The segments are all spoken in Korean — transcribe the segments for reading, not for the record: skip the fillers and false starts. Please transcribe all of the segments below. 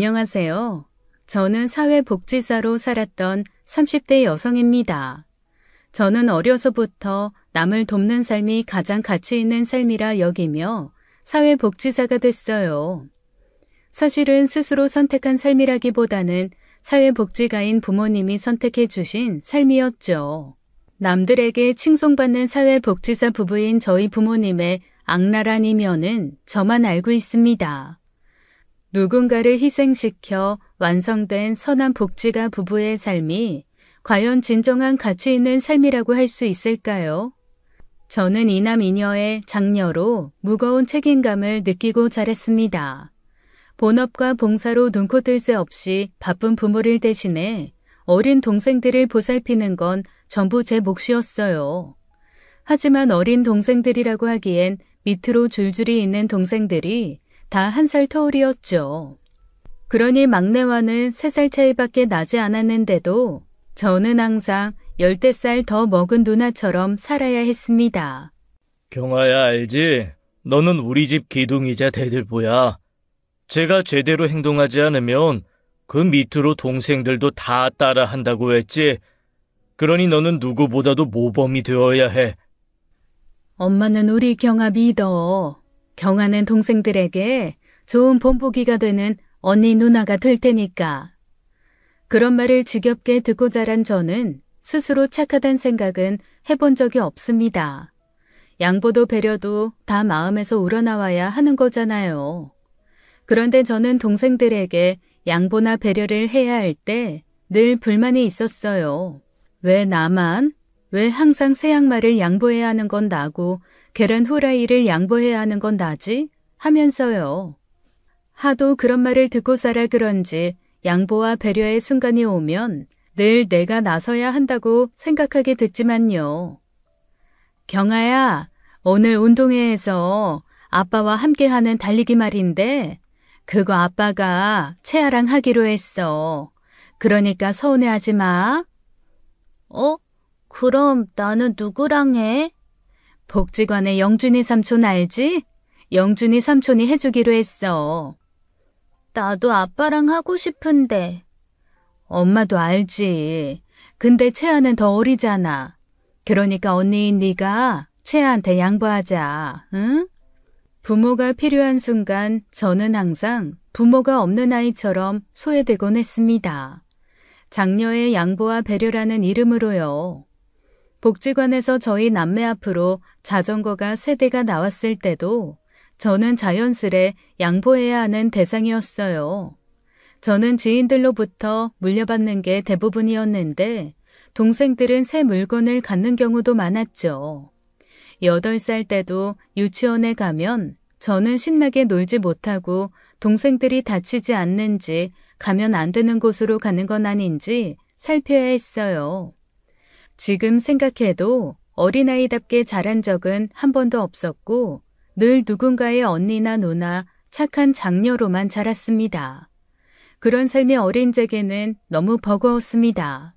안녕하세요. 저는 사회복지사로 살았던 30대 여성입니다. 저는 어려서부터 남을 돕는 삶이 가장 가치 있는 삶이라 여기며 사회복지사가 됐어요. 사실은 스스로 선택한 삶이라기보다는 사회복지가인 부모님이 선택해 주신 삶이었죠. 남들에게 칭송받는 사회복지사 부부인 저희 부모님의 악랄한 이면은 저만 알고 있습니다. 누군가를 희생시켜 완성된 선한 복지가 부부의 삶이 과연 진정한 가치 있는 삶이라고 할 수 있을까요? 저는 이남 이녀의 장녀로 무거운 책임감을 느끼고 자랐습니다. 본업과 봉사로 눈코 뜰 새 없이 바쁜 부모를 대신해 어린 동생들을 보살피는 건 전부 제 몫이었어요. 하지만 어린 동생들이라고 하기엔 밑으로 줄줄이 있는 동생들이 다 1살 터울이었죠. 그러니 막내와는 3살 차이밖에 나지 않았는데도 저는 항상 10살 더 먹은 누나처럼 살아야 했습니다. 경아야, 알지? 너는 우리 집 기둥이자 대들보야. 제가 제대로 행동하지 않으면 그 밑으로 동생들도 다 따라한다고 했지. 그러니 너는 누구보다도 모범이 되어야 해. 엄마는 우리 경아 믿어. 경아는 동생들에게 좋은 본보기가 되는 언니 누나가 될 테니까. 그런 말을 지겹게 듣고 자란 저는 스스로 착하단 생각은 해본 적이 없습니다. 양보도 배려도 다 마음에서 우러나와야 하는 거잖아요. 그런데 저는 동생들에게 양보나 배려를 해야 할 때 늘 불만이 있었어요. 왜 나만? 왜 항상 새 양말을 양보해야 하는 건 나고 계란 후라이를 양보해야 하는 건 나지? 하면서요. 하도 그런 말을 듣고 살아 그런지 양보와 배려의 순간이 오면 늘 내가 나서야 한다고 생각하게 됐지만요. 경아야, 오늘 운동회에서 아빠와 함께하는 달리기 말인데 그거 아빠가 채아랑 하기로 했어. 그러니까 서운해하지 마. 그럼 나는 누구랑 해? 복지관의 영준이 삼촌 알지? 영준이 삼촌이 해주기로 했어. 나도 아빠랑 하고 싶은데. 엄마도 알지. 근데 채아는 더 어리잖아. 그러니까 언니인 네가 채아한테 양보하자. 응? 부모가 필요한 순간 저는 항상 부모가 없는 아이처럼 소외되곤 했습니다. 장녀의 양보와 배려라는 이름으로요. 복지관에서 저희 남매 앞으로 자전거가 3대가 나왔을 때도 저는 자연스레 양보해야 하는 대상이었어요. 저는 지인들로부터 물려받는 게 대부분이었는데 동생들은 새 물건을 갖는 경우도 많았죠. 8살 때도 유치원에 가면 저는 신나게 놀지 못하고 동생들이 다치지 않는지 가면 안 되는 곳으로 가는 건 아닌지 살펴야 했어요. 지금 생각해도 어린아이답게 자란 적은 한 번도 없었고 늘 누군가의 언니나 누나, 착한 장녀로만 자랐습니다. 그런 삶이 어린 제게는 너무 버거웠습니다.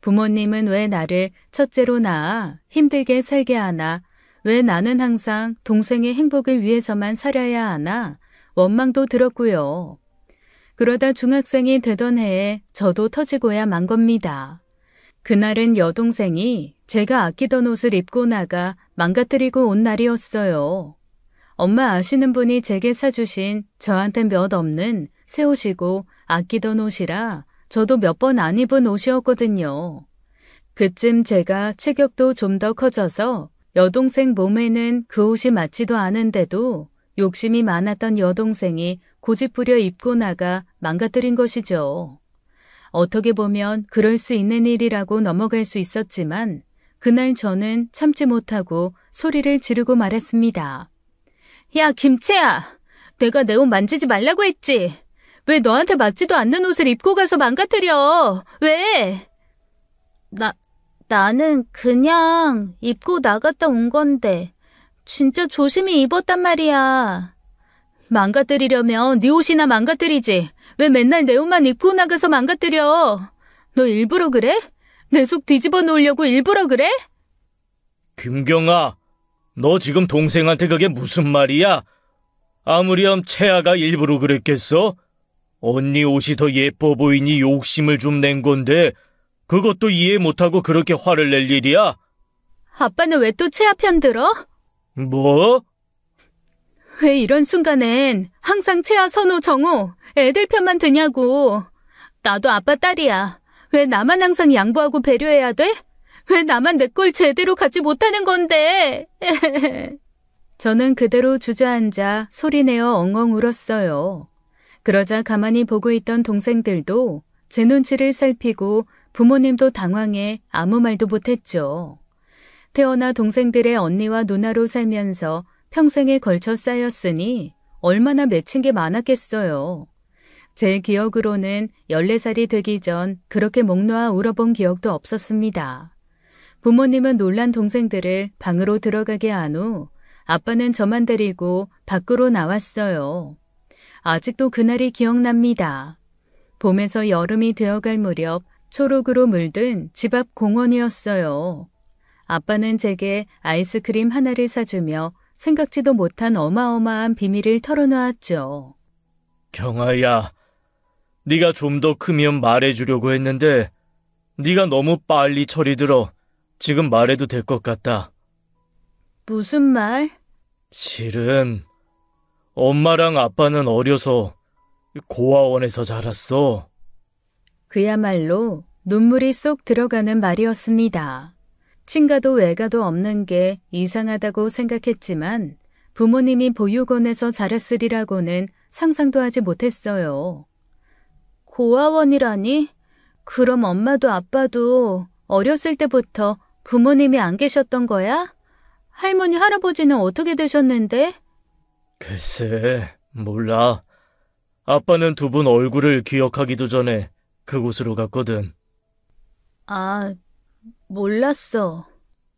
부모님은 왜 나를 첫째로 낳아 힘들게 살게 하나, 왜 나는 항상 동생의 행복을 위해서만 살아야 하나 원망도 들었고요. 그러다 중학생이 되던 해에 저도 터지고야 만 겁니다. 그날은 여동생이 제가 아끼던 옷을 입고 나가 망가뜨리고 온 날이었어요. 엄마 아시는 분이 제게 사주신 저한텐 몇 없는 새 옷이고 아끼던 옷이라 저도 몇 번 안 입은 옷이었거든요. 그쯤 제가 체격도 좀 더 커져서 여동생 몸에는 그 옷이 맞지도 않은데도 욕심이 많았던 여동생이 고집부려 입고 나가 망가뜨린 것이죠. 어떻게 보면 그럴 수 있는 일이라고 넘어갈 수 있었지만 그날 저는 참지 못하고 소리를 지르고 말했습니다. 야, 김채야! 내가 내 옷 만지지 말라고 했지? 왜 너한테 맞지도 않는 옷을 입고 가서 망가뜨려? 왜? 나는 그냥 입고 나갔다 온 건데 진짜 조심히 입었단 말이야. 망가뜨리려면 네 옷이나 망가뜨리지. 왜 맨날 내 옷만 입고 나가서 망가뜨려? 너 일부러 그래? 내 속 뒤집어 놓으려고 일부러 그래? 김경아, 너 지금 동생한테 그게 무슨 말이야? 아무렴 채아가 일부러 그랬겠어? 언니 옷이 더 예뻐 보이니 욕심을 좀 낸 건데 그것도 이해 못하고 그렇게 화를 낼 일이야? 아빠는 왜 또 채아 편 들어? 뭐? 왜 이런 순간엔 항상 채아, 선호, 정우, 애들 편만 드냐고. 나도 아빠 딸이야. 왜 나만 항상 양보하고 배려해야 돼? 왜 나만 내 꼴 제대로 갖지 못하는 건데? 저는 그대로 주저앉아 소리내어 엉엉 울었어요. 그러자 가만히 보고 있던 동생들도 제 눈치를 살피고 부모님도 당황해 아무 말도 못했죠. 태어나 동생들의 언니와 누나로 살면서 평생에 걸쳐 쌓였으니 얼마나 맺힌 게 많았겠어요. 제 기억으로는 14살이 되기 전 그렇게 목 놓아 울어본 기억도 없었습니다. 부모님은 놀란 동생들을 방으로 들어가게 한 후 아빠는 저만 데리고 밖으로 나왔어요. 아직도 그날이 기억납니다. 봄에서 여름이 되어갈 무렵 초록으로 물든 집 앞 공원이었어요. 아빠는 제게 아이스크림 하나를 사주며 생각지도 못한 어마어마한 비밀을 털어놓았죠. 경아야, 네가 좀 더 크면 말해주려고 했는데 네가 너무 빨리 철이 들어. 지금 말해도 될 것 같다. 무슨 말? 실은 엄마랑 아빠는 어려서 고아원에서 자랐어. 그야말로 눈물이 쏙 들어가는 말이었습니다. 친가도 외가도 없는 게 이상하다고 생각했지만 부모님이 보육원에서 자랐으리라고는 상상도 하지 못했어요. 고아원이라니? 그럼 엄마도 아빠도 어렸을 때부터 부모님이 안 계셨던 거야? 할머니, 할아버지는 어떻게 되셨는데? 글쎄, 몰라. 아빠는 두 분 얼굴을 기억하기도 전에 그곳으로 갔거든. 아, 몰랐어.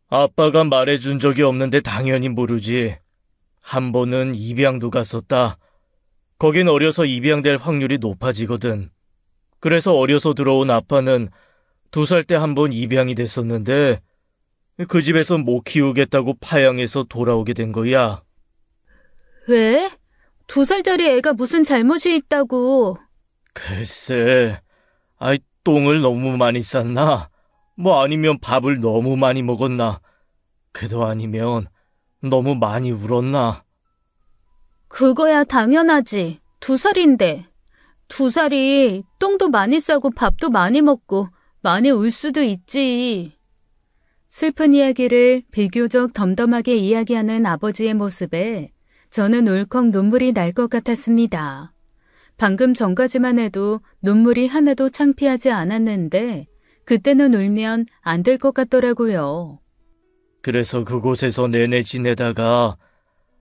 아빠가 말해준 적이 없는데 당연히 모르지. 한 번은 입양도 갔었다. 거긴 어려서 입양될 확률이 높아지거든. 그래서 어려서 들어온 아빠는 2살 때 한 번 입양이 됐었는데 그 집에서 못 키우겠다고 파양해서 돌아오게 된 거야. 왜? 2살짜리 애가 무슨 잘못이 있다고. 글쎄, 똥을 너무 많이 쌌나? 뭐 아니면 밥을 너무 많이 먹었나? 그도 아니면 너무 많이 울었나? 그거야 당연하지. 2살인데. 2살이 똥도 많이 싸고 밥도 많이 먹고 많이 울 수도 있지. 슬픈 이야기를 비교적 덤덤하게 이야기하는 아버지의 모습에 저는 울컥 눈물이 날 것 같았습니다. 방금 전까지만 해도 눈물이 하나도 창피하지 않았는데 그때는 울면 안 될 것 같더라고요. 그래서 그곳에서 내내 지내다가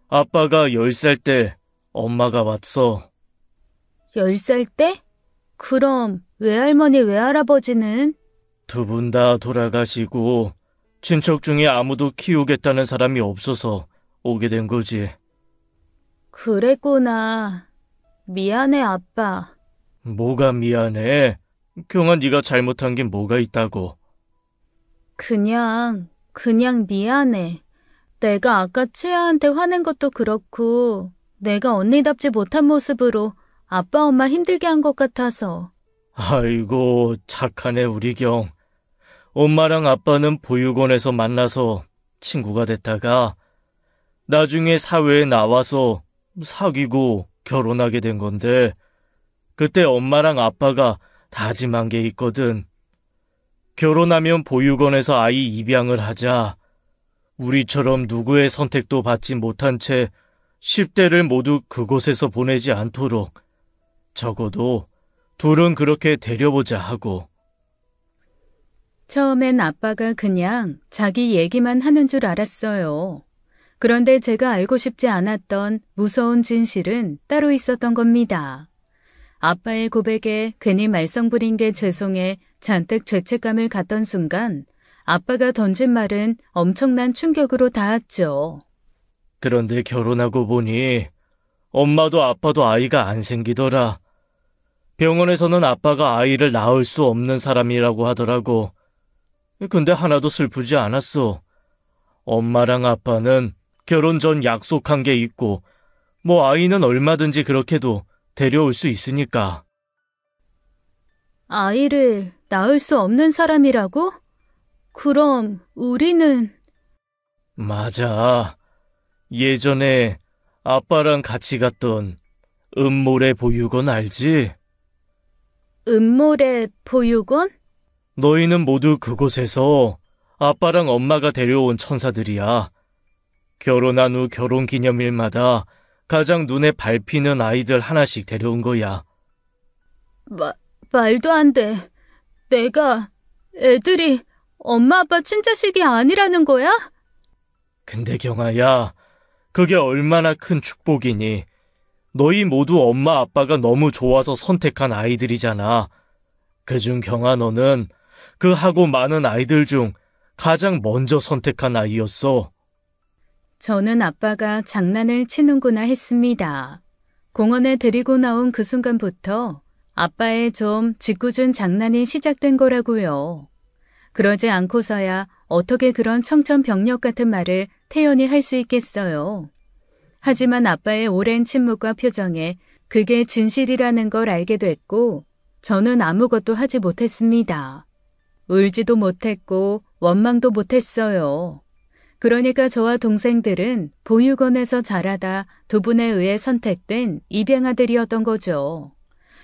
아빠가 10살 때 엄마가 왔어. 10살 때? 그럼 외할머니, 외할아버지는? 두 분 다 돌아가시고 친척 중에 아무도 키우겠다는 사람이 없어서 오게 된 거지. 그랬구나. 미안해, 아빠. 뭐가 미안해? 경아, 네가 잘못한 게 뭐가 있다고. 그냥 미안해. 내가 아까 채아한테 화낸 것도 그렇고 내가 언니답지 못한 모습으로 아빠 엄마 힘들게 한 것 같아서. 아이고, 착하네 우리 경. 엄마랑 아빠는 보육원에서 만나서 친구가 됐다가 나중에 사회에 나와서 사귀고 결혼하게 된 건데 그때 엄마랑 아빠가 다짐한 게 있거든. 결혼하면 보육원에서 아이 입양을 하자. 우리처럼 누구의 선택도 받지 못한 채 10대를 모두 그곳에서 보내지 않도록 적어도 둘은 그렇게 데려보자 하고. 처음엔 아빠가 그냥 자기 얘기만 하는 줄 알았어요. 그런데 제가 알고 싶지 않았던 무서운 진실은 따로 있었던 겁니다. 아빠의 고백에 괜히 말썽 부린 게 죄송해 잔뜩 죄책감을 갖던 순간 아빠가 던진 말은 엄청난 충격으로 닿았죠. 그런데 결혼하고 보니 엄마도 아빠도 아이가 안 생기더라. 병원에서는 아빠가 아이를 낳을 수 없는 사람이라고 하더라고. 근데 하나도 슬프지 않았어. 엄마랑 아빠는 결혼 전 약속한 게 있고 뭐 아이는 얼마든지 그렇게도 데려올 수 있으니까. 아이를 낳을 수 없는 사람이라고? 그럼 우리는... 맞아. 예전에 아빠랑 같이 갔던 음모래 보육원 알지? 음모래 보육원? 너희는 모두 그곳에서 아빠랑 엄마가 데려온 천사들이야. 결혼한 후 결혼기념일마다 가장 눈에 밟히는 아이들 하나씩 데려온 거야. 말도 안 돼. 애들이 엄마 아빠 친자식이 아니라는 거야? 근데 경아야, 그게 얼마나 큰 축복이니. 너희 모두 엄마 아빠가 너무 좋아서 선택한 아이들이잖아. 그중 경아 너는 그 하고 많은 아이들 중 가장 먼저 선택한 아이였어. 저는 아빠가 장난을 치는구나 했습니다. 공원에 데리고 나온 그 순간부터 아빠의 좀 짓궂은 장난이 시작된 거라고요. 그러지 않고서야 어떻게 그런 청천벽력 같은 말을 태연히 할 수 있겠어요. 하지만 아빠의 오랜 침묵과 표정에 그게 진실이라는 걸 알게 됐고 저는 아무것도 하지 못했습니다. 울지도 못했고 원망도 못했어요. 그러니까 저와 동생들은 보육원에서 자라다 두 분에 의해 선택된 입양아들이었던 거죠.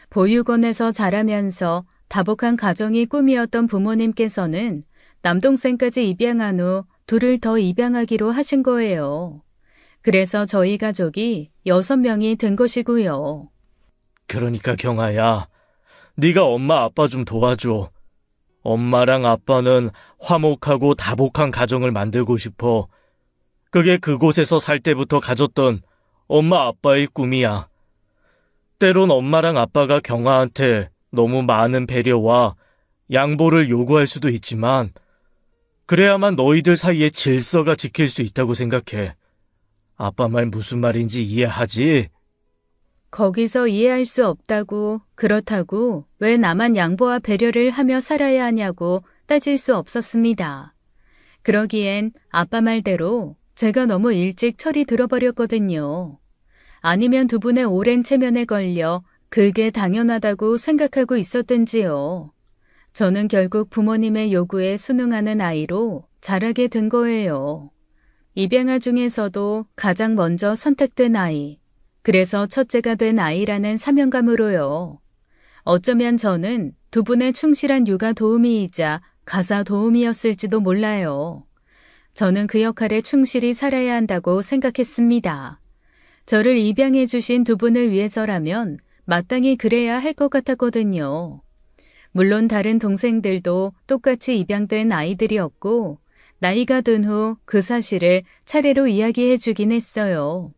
보육원에서 자라면서 다복한 가정이 꿈이었던 부모님께서는 남동생까지 입양한 후 둘을 더 입양하기로 하신 거예요. 그래서 저희 가족이 6명이 된 것이고요. 그러니까 경아야, 네가 엄마 아빠 좀 도와줘. 엄마랑 아빠는 화목하고 다복한 가정을 만들고 싶어. 그게 그곳에서 살 때부터 가졌던 엄마 아빠의 꿈이야. 때론 엄마랑 아빠가 경아한테 너무 많은 배려와 양보를 요구할 수도 있지만 그래야만 너희들 사이의 질서가 지킬 수 있다고 생각해. 아빠 말 무슨 말인지 이해하지? 거기서 이해할 수 없다고, 그렇다고 왜 나만 양보와 배려를 하며 살아야 하냐고 따질 수 없었습니다. 그러기엔 아빠 말대로 제가 너무 일찍 철이 들어버렸거든요. 아니면 두 분의 오랜 체면에 걸려 그게 당연하다고 생각하고 있었든지요. 저는 결국 부모님의 요구에 순응하는 아이로 자라게 된 거예요. 입양아 중에서도 가장 먼저 선택된 아이, 그래서 첫째가 된 아이라는 사명감으로요. 어쩌면 저는 두 분의 충실한 육아 도우미이자 가사 도우미였을지도 몰라요. 저는 그 역할에 충실히 살아야 한다고 생각했습니다. 저를 입양해 주신 두 분을 위해서라면 마땅히 그래야 할 것 같았거든요. 물론 다른 동생들도 똑같이 입양된 아이들이었고 나이가 든 후 그 사실을 차례로 이야기해 주긴 했어요.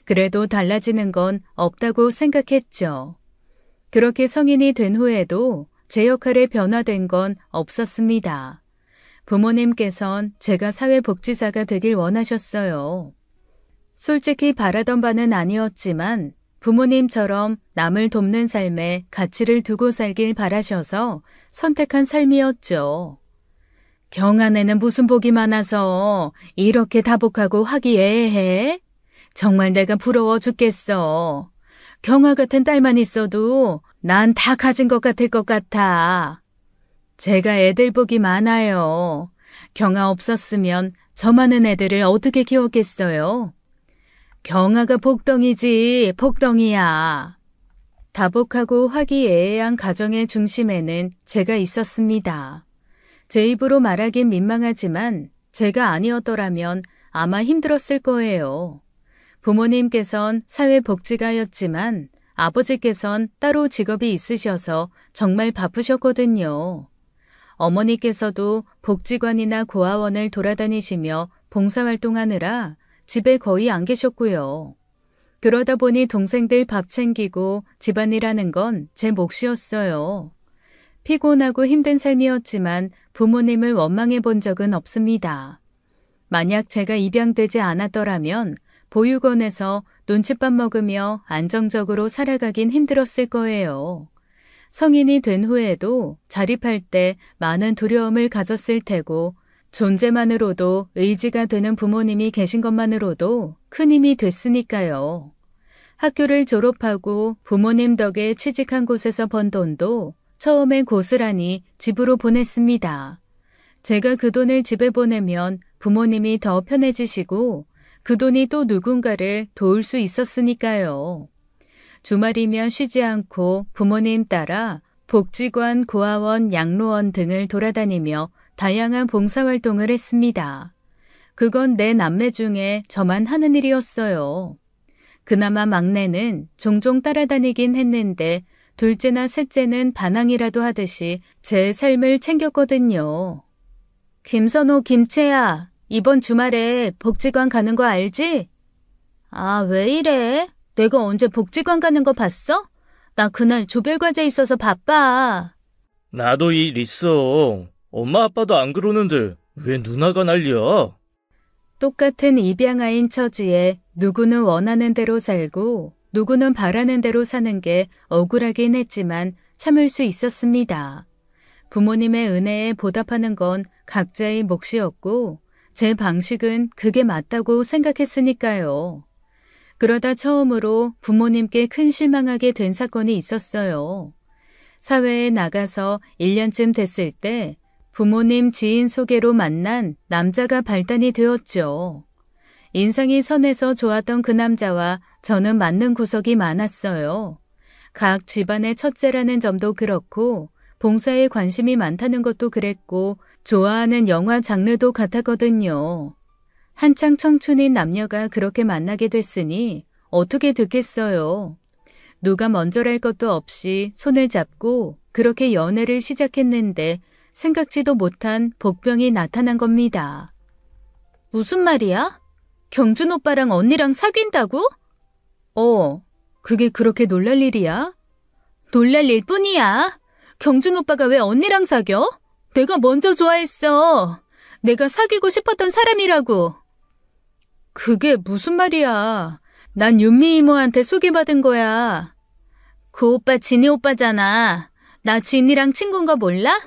그래도 달라지는 건 없다고 생각했죠. 그렇게 성인이 된 후에도 제 역할에 변화된 건 없었습니다. 부모님께선 제가 사회복지사가 되길 원하셨어요. 솔직히 바라던 바는 아니었지만 부모님처럼 남을 돕는 삶에 가치를 두고 살길 바라셔서 선택한 삶이었죠. 경아네는 무슨 복이 많아서 이렇게 다복하고 화기애애해? 정말 내가 부러워 죽겠어. 경아 같은 딸만 있어도 난 다 가진 것 같을 것 같아. 제가 애들 복이 많아요. 경아 없었으면 저 많은 애들을 어떻게 키웠겠어요? 경아가 복덩이지 복덩이야. 다복하고 화기애애한 가정의 중심에는 제가 있었습니다. 제 입으로 말하긴 민망하지만 제가 아니었더라면 아마 힘들었을 거예요. 부모님께선 사회복지가였지만 아버지께선 따로 직업이 있으셔서 정말 바쁘셨거든요. 어머니께서도 복지관이나 고아원을 돌아다니시며 봉사활동하느라 집에 거의 안 계셨고요. 그러다 보니 동생들 밥 챙기고 집안일하는 건 제 몫이었어요. 피곤하고 힘든 삶이었지만 부모님을 원망해 본 적은 없습니다. 만약 제가 입양되지 않았더라면 보육원에서 눈칫밥 먹으며 안정적으로 살아가긴 힘들었을 거예요. 성인이 된 후에도 자립할 때 많은 두려움을 가졌을 테고 존재만으로도 의지가 되는 부모님이 계신 것만으로도 큰 힘이 됐으니까요. 학교를 졸업하고 부모님 덕에 취직한 곳에서 번 돈도 처음엔 고스란히 집으로 보냈습니다. 제가 그 돈을 집에 보내면 부모님이 더 편해지시고 그 돈이 또 누군가를 도울 수 있었으니까요. 주말이면 쉬지 않고 부모님 따라 복지관, 고아원, 양로원 등을 돌아다니며 다양한 봉사활동을 했습니다. 그건 내 남매 중에 저만 하는 일이었어요. 그나마 막내는 종종 따라다니긴 했는데 둘째나 셋째는 반항이라도 하듯이 제 삶을 챙겼거든요. 김선호, 김채야, 이번 주말에 복지관 가는 거 알지? 아, 왜 이래? 내가 언제 복지관 가는 거 봤어? 나 그날 조별과제 있어서 바빠. 나도 일 있어. 엄마 아빠도 안 그러는데 왜 누나가 난리야? 똑같은 입양아인 처지에 누구는 원하는 대로 살고 누구는 바라는 대로 사는 게 억울하긴 했지만 참을 수 있었습니다. 부모님의 은혜에 보답하는 건 각자의 몫이었고 제 방식은 그게 맞다고 생각했으니까요. 그러다 처음으로 부모님께 큰 실망하게 된 사건이 있었어요. 사회에 나가서 1년쯤 됐을 때 부모님 지인 소개로 만난 남자가 발단이 되었죠. 인상이 선해서 좋았던 그 남자와 저는 맞는 구석이 많았어요. 각 집안의 첫째라는 점도 그렇고 봉사에 관심이 많다는 것도 그랬고 좋아하는 영화 장르도 같았거든요. 한창 청춘인 남녀가 그렇게 만나게 됐으니 어떻게 됐겠어요. 누가 먼저랄 것도 없이 손을 잡고 그렇게 연애를 시작했는데 생각지도 못한 복병이 나타난 겁니다. 무슨 말이야? 경준 오빠랑 언니랑 사귄다고? 그게 그렇게 놀랄 일이야? 놀랄 일 뿐이야. 경준 오빠가 왜 언니랑 사겨? 내가 먼저 좋아했어. 내가 사귀고 싶었던 사람이라고. 그게 무슨 말이야. 난 윤미 이모한테 소개받은 거야. 그 오빠 진이 오빠잖아. 나 진이랑 친구인 거 몰라?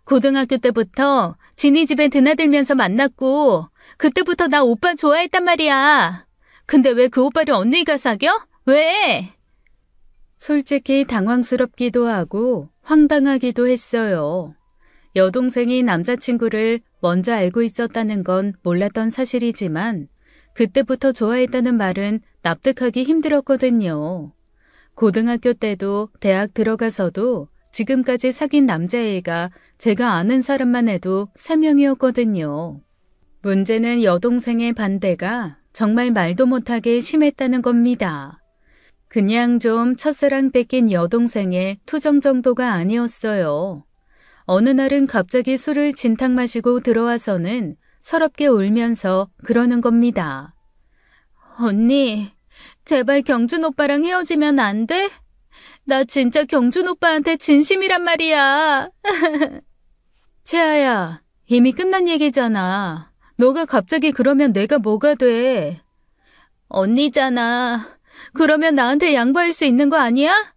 고등학교 때부터 진이 집에 드나들면서 만났고 그때부터 나 오빠 좋아했단 말이야. 근데 왜 그 오빠를 언니가 사겨? 왜? 솔직히 당황스럽기도 하고 황당하기도 했어요. 여동생이 남자친구를 먼저 알고 있었다는 건 몰랐던 사실이지만 그때부터 좋아했다는 말은 납득하기 힘들었거든요. 고등학교 때도 대학 들어가서도 지금까지 사귄 남자애가 제가 아는 사람만 해도 3명이었거든요. 문제는 여동생의 반대가 정말 말도 못하게 심했다는 겁니다. 그냥 좀 첫사랑 뺏긴 여동생의 투정 정도가 아니었어요. 어느 날은 갑자기 술을 진탕 마시고 들어와서는 서럽게 울면서 그러는 겁니다. 언니, 제발 경준 오빠랑 헤어지면 안 돼? 나 진짜 경준 오빠한테 진심이란 말이야. 채아야, 이미 끝난 얘기잖아. 너가 갑자기 그러면 내가 뭐가 돼? 언니잖아. 그러면 나한테 양보할 수 있는 거 아니야?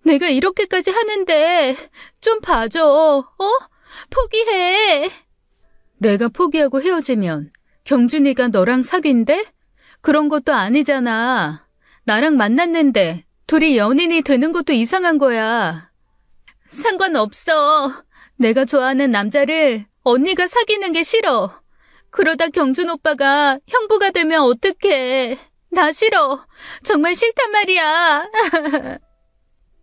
내가 이렇게까지 하는데 좀 봐줘. 포기해. 내가 포기하고 헤어지면 경준이가 너랑 사귄대? 그런 것도 아니잖아. 나랑 만났는데 둘이 연인이 되는 것도 이상한 거야. 상관없어. 내가 좋아하는 남자를 언니가 사귀는 게 싫어. 그러다 경준 오빠가 형부가 되면 어떡해. 나 싫어. 정말 싫단 말이야.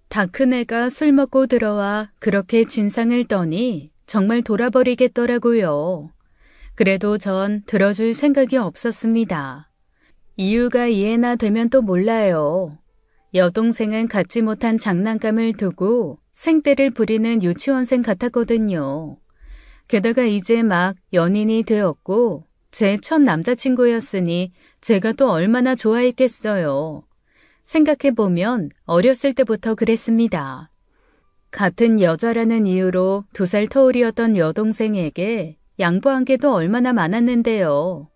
다 큰 애가 술 먹고 들어와 그렇게 진상을 떠니 정말 돌아버리겠더라고요. 그래도 전 들어줄 생각이 없었습니다. 이유가 이해나 되면 또 몰라요. 여동생은 갖지 못한 장난감을 두고 생떼를 부리는 유치원생 같았거든요. 게다가 이제 막 연인이 되었고 제 첫 남자친구였으니 제가 또 얼마나 좋아했겠어요. 생각해보면 어렸을 때부터 그랬습니다. 같은 여자라는 이유로 2살 터울이었던 여동생에게 양보한 게 또 얼마나 많았는데요.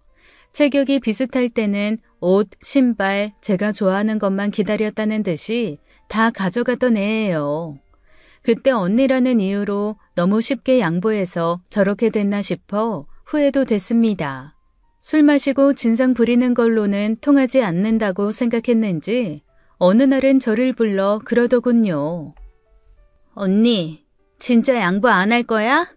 체격이 비슷할 때는 옷, 신발, 제가 좋아하는 것만 기다렸다는 듯이 다 가져갔던 애예요. 그때 언니라는 이유로 너무 쉽게 양보해서 저렇게 됐나 싶어 후회도 됐습니다. 술 마시고 진상 부리는 걸로는 통하지 않는다고 생각했는지 어느 날은 저를 불러 그러더군요. 언니, 진짜 양보 안 할 거야?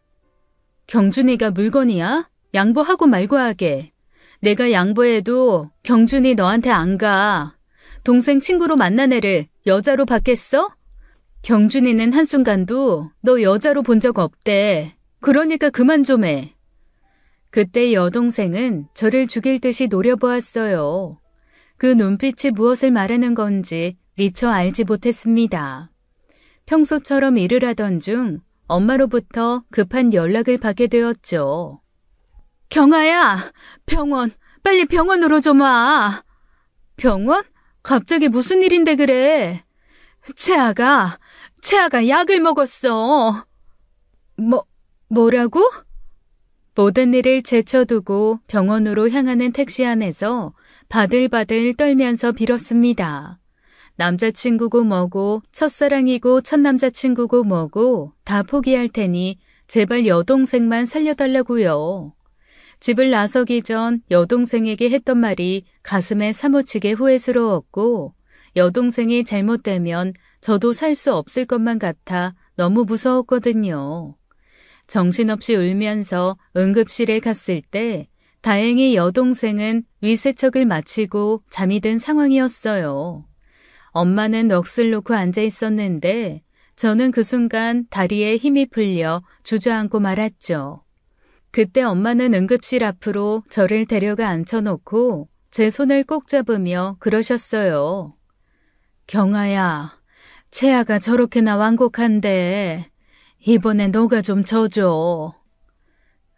경준이가 물건이야? 양보하고 말고 하게. 내가 양보해도 경준이 너한테 안 가. 동생 친구로 만난 애를 여자로 받겠어? 경준이는 한순간도 너 여자로 본 적 없대. 그러니까 그만 좀 해. 그때 여동생은 저를 죽일 듯이 노려보았어요. 그 눈빛이 무엇을 말하는 건지 미처 알지 못했습니다. 평소처럼 일을 하던 중 엄마로부터 급한 연락을 받게 되었죠. 경아야, 병원, 빨리 병원으로 좀 와. 병원? 갑자기 무슨 일인데 그래? 채아가 약을 먹었어. 뭐라고? 모든 일을 제쳐두고 병원으로 향하는 택시 안에서 바들바들 떨면서 빌었습니다. 남자친구고 뭐고 첫사랑이고 첫남자친구고 뭐고 다 포기할 테니 제발 여동생만 살려달라고요. 집을 나서기 전 여동생에게 했던 말이 가슴에 사무치게 후회스러웠고 여동생이 잘못되면 저도 살 수 없을 것만 같아 너무 무서웠거든요. 정신없이 울면서 응급실에 갔을 때 다행히 여동생은 위세척을 마치고 잠이 든 상황이었어요. 엄마는 넋을 놓고 앉아 있었는데 저는 그 순간 다리에 힘이 풀려 주저앉고 말았죠. 그때 엄마는 응급실 앞으로 저를 데려가 앉혀놓고 제 손을 꼭 잡으며 그러셨어요. 경아야, 채아가 저렇게나 완곡한데 이번에 너가 좀 져줘.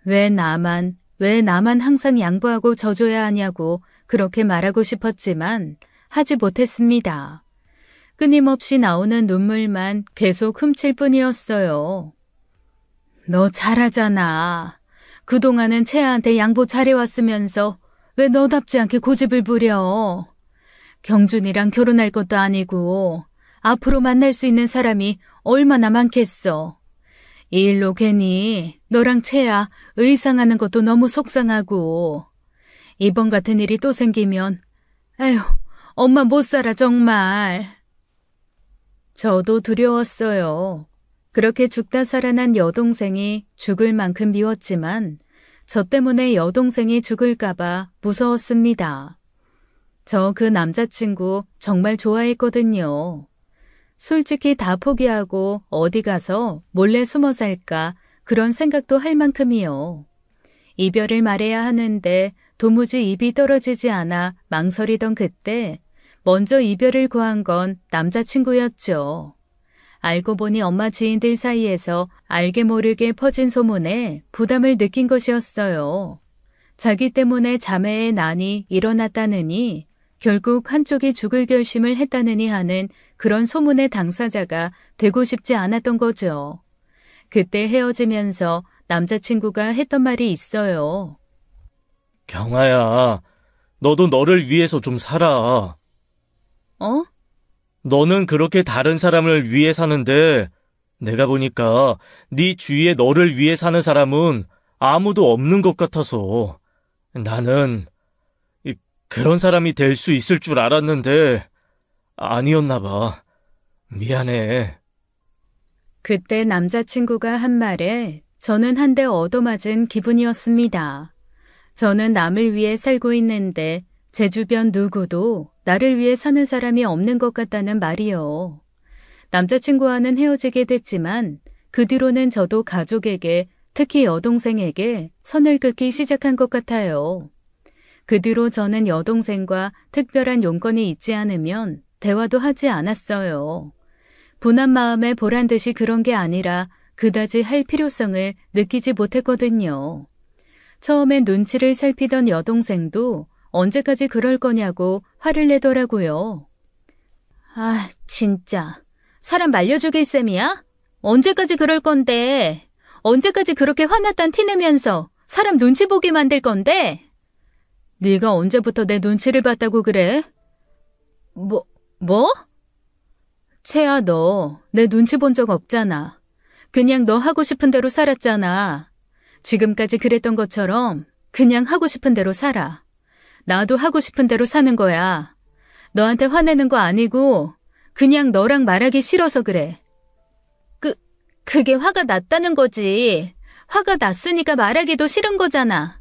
왜 나만 항상 양보하고 져줘야 하냐고 그렇게 말하고 싶었지만 하지 못했습니다. 끊임없이 나오는 눈물만 계속 훔칠 뿐이었어요. 너 잘하잖아. 그동안은 채아한테 양보 잘해왔으면서 왜 너답지 않게 고집을 부려. 경준이랑 결혼할 것도 아니고 앞으로 만날 수 있는 사람이 얼마나 많겠어. 이 일로 괜히 너랑 채아 의상하는 것도 너무 속상하고 이번 같은 일이 또 생기면 에휴 엄마 못 살아 정말. 저도 두려웠어요. 그렇게 죽다 살아난 여동생이 죽을 만큼 미웠지만 저 때문에 여동생이 죽을까봐 무서웠습니다. 저 그 남자친구 정말 좋아했거든요. 솔직히 다 포기하고 어디 가서 몰래 숨어 살까 그런 생각도 할 만큼이요. 이별을 말해야 하는데 도무지 입이 떨어지지 않아 망설이던 그때 먼저 이별을 고한 건 남자친구였죠. 알고 보니 엄마 지인들 사이에서 알게 모르게 퍼진 소문에 부담을 느낀 것이었어요. 자기 때문에 자매의 난이 일어났다느니 결국 한쪽이 죽을 결심을 했다느니 하는 그런 소문의 당사자가 되고 싶지 않았던 거죠. 그때 헤어지면서 남자친구가 했던 말이 있어요. 경아야, 너도 너를 위해서 좀 살아. 어? 너는 그렇게 다른 사람을 위해 사는데 내가 보니까 네 주위에 너를 위해 사는 사람은 아무도 없는 것 같아서 나는 그런 사람이 될 수 있을 줄 알았는데 아니었나 봐. 미안해. 그때 남자친구가 한 말에 저는 한 대 얻어맞은 기분이었습니다. 저는 남을 위해 살고 있는데 제 주변 누구도 나를 위해 사는 사람이 없는 것 같다는 말이요. 남자친구와는 헤어지게 됐지만 그 뒤로는 저도 가족에게 특히 여동생에게 선을 긋기 시작한 것 같아요. 그 뒤로 저는 여동생과 특별한 용건이 있지 않으면 대화도 하지 않았어요. 분한 마음에 보란 듯이 그런 게 아니라 그다지 할 필요성을 느끼지 못했거든요. 처음엔 눈치를 살피던 여동생도 언제까지 그럴 거냐고 화를 내더라고요. 아, 진짜. 사람 말려 죽일 셈이야? 언제까지 그럴 건데? 언제까지 그렇게 화났단 티내면서 사람 눈치 보게 만들 건데? 네가 언제부터 내 눈치를 봤다고 그래? 뭐? 채아, 너 내 눈치 본 적 없잖아. 그냥 너 하고 싶은 대로 살았잖아. 지금까지 그랬던 것처럼 그냥 하고 싶은 대로 살아. 나도 하고 싶은 대로 사는 거야. 너한테 화내는 거 아니고 그냥 너랑 말하기 싫어서 그래. 그게 화가 났다는 거지. 화가 났으니까 말하기도 싫은 거잖아.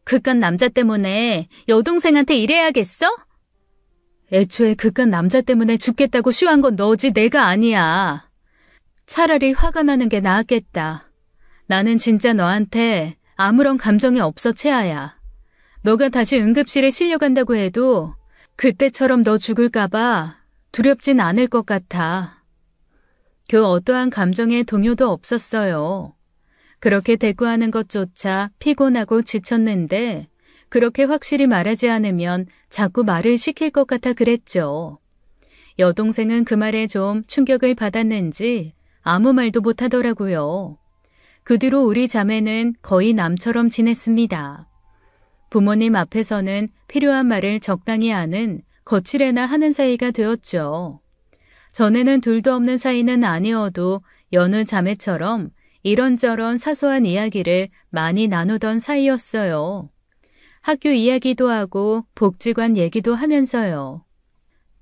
그깟 남자 때문에 여동생한테 이래야겠어? 애초에 그깟 남자 때문에 죽겠다고 쉬한 건 너지 내가 아니야. 차라리 화가 나는 게 나았겠다. 나는 진짜 너한테 아무런 감정이 없어, 채아야. 너가 다시 응급실에 실려간다고 해도 그때처럼 너 죽을까봐 두렵진 않을 것 같아. 그 어떠한 감정의 동요도 없었어요. 그렇게 대꾸하는 것조차 피곤하고 지쳤는데 그렇게 확실히 말하지 않으면 자꾸 말을 시킬 것 같아 그랬죠. 여동생은 그 말에 좀 충격을 받았는지 아무 말도 못하더라고요. 그 뒤로 우리 자매는 거의 남처럼 지냈습니다. 부모님 앞에서는 필요한 말을 적당히 하는 거칠애나 하는 사이가 되었죠. 전에는 둘도 없는 사이는 아니어도 여느 자매처럼 이런저런 사소한 이야기를 많이 나누던 사이였어요. 학교 이야기도 하고 복지관 얘기도 하면서요.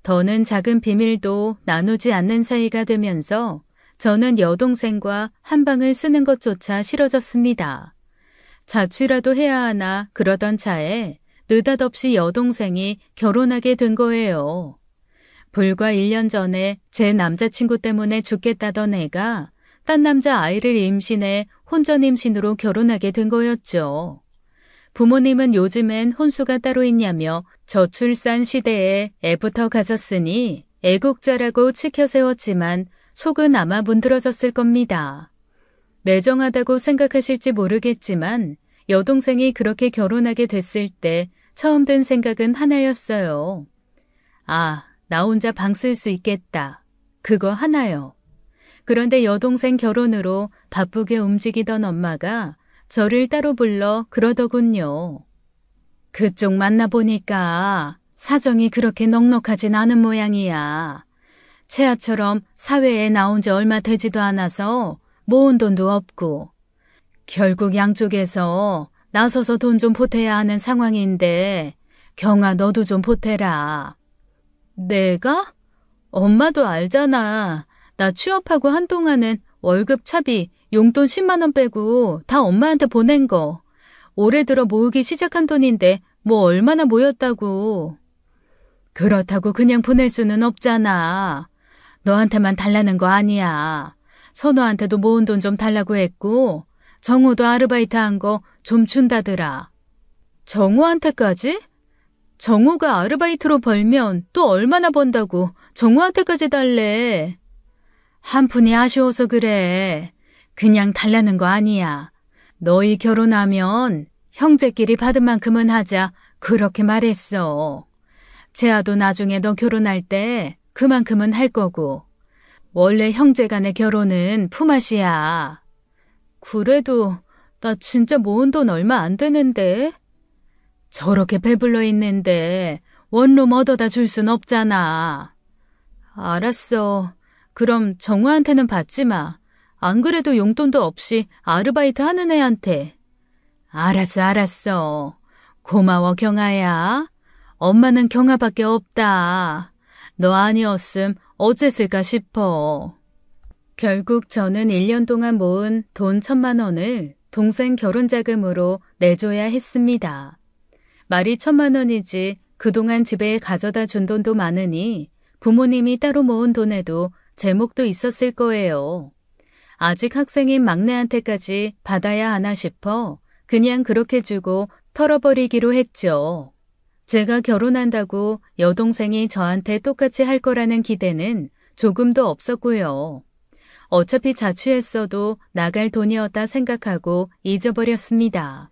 더는 작은 비밀도 나누지 않는 사이가 되면서 저는 여동생과 한 방을 쓰는 것조차 싫어졌습니다. 자취라도 해야 하나 그러던 차에 느닷없이 여동생이 결혼하게 된 거예요. 불과 1년 전에 제 남자친구 때문에 죽겠다던 애가 딴 남자 아이를 임신해 혼전 임신으로 결혼하게 된 거였죠. 부모님은 요즘엔 혼수가 따로 있냐며 저출산 시대에 애부터 가졌으니 애국자라고 치켜 세웠지만 속은 아마 문드러졌을 겁니다. 매정하다고 생각하실지 모르겠지만 여동생이 그렇게 결혼하게 됐을 때 처음 든 생각은 하나였어요. 아, 나 혼자 방 쓸 수 있겠다. 그거 하나요. 그런데 여동생 결혼으로 바쁘게 움직이던 엄마가 저를 따로 불러 그러더군요. 그쪽 만나보니까 사정이 그렇게 넉넉하진 않은 모양이야. 채아처럼 사회에 나온 지 얼마 되지도 않아서 모은 돈도 없고 결국 양쪽에서 나서서 돈 좀 보태야 하는 상황인데 경아 너도 좀 보태라. 내가? 엄마도 알잖아. 나 취업하고 한동안은 월급 차비 용돈 10만 원 빼고 다 엄마한테 보낸 거. 올해 들어 모으기 시작한 돈인데 뭐 얼마나 모였다고. 그렇다고 그냥 보낼 수는 없잖아. 너한테만 달라는 거 아니야. 선호한테도 모은 돈 좀 달라고 했고 정호도 아르바이트 한 거 좀 준다더라. 정호한테까지? 정호가 아르바이트로 벌면 또 얼마나 번다고 정호한테까지 달래. 한 푼이 아쉬워서 그래. 그냥 달라는 거 아니야. 너희 결혼하면 형제끼리 받은 만큼은 하자. 그렇게 말했어. 재아도 나중에 너 결혼할 때 그만큼은 할 거고. 원래 형제 간의 결혼은 품앗이야. 그래도 나 진짜 모은 돈 얼마 안 되는데. 저렇게 배불러 있는데 원룸 얻어다 줄 순 없잖아. 알았어. 그럼 정우한테는 받지 마. 안 그래도 용돈도 없이 아르바이트 하는 애한테. 알았어. 고마워 경아야. 엄마는 경아밖에 없다. 너 아니었음 어째을까 싶어. 결국 저는 1년 동안 모은 돈 1,000만 원을 동생 결혼 자금으로 내줘야 했습니다. 말이 1,000만 원이지 그동안 집에 가져다 준 돈도 많으니 부모님이 따로 모은 돈에도 제목도 있었을 거예요. 아직 학생인 막내한테까지 받아야 하나 싶어 그냥 그렇게 주고 털어버리기로 했죠. 제가 결혼한다고 여동생이 저한테 똑같이 할 거라는 기대는 조금도 없었고요. 어차피 자취했어도 나갈 돈이었다 생각하고 잊어버렸습니다.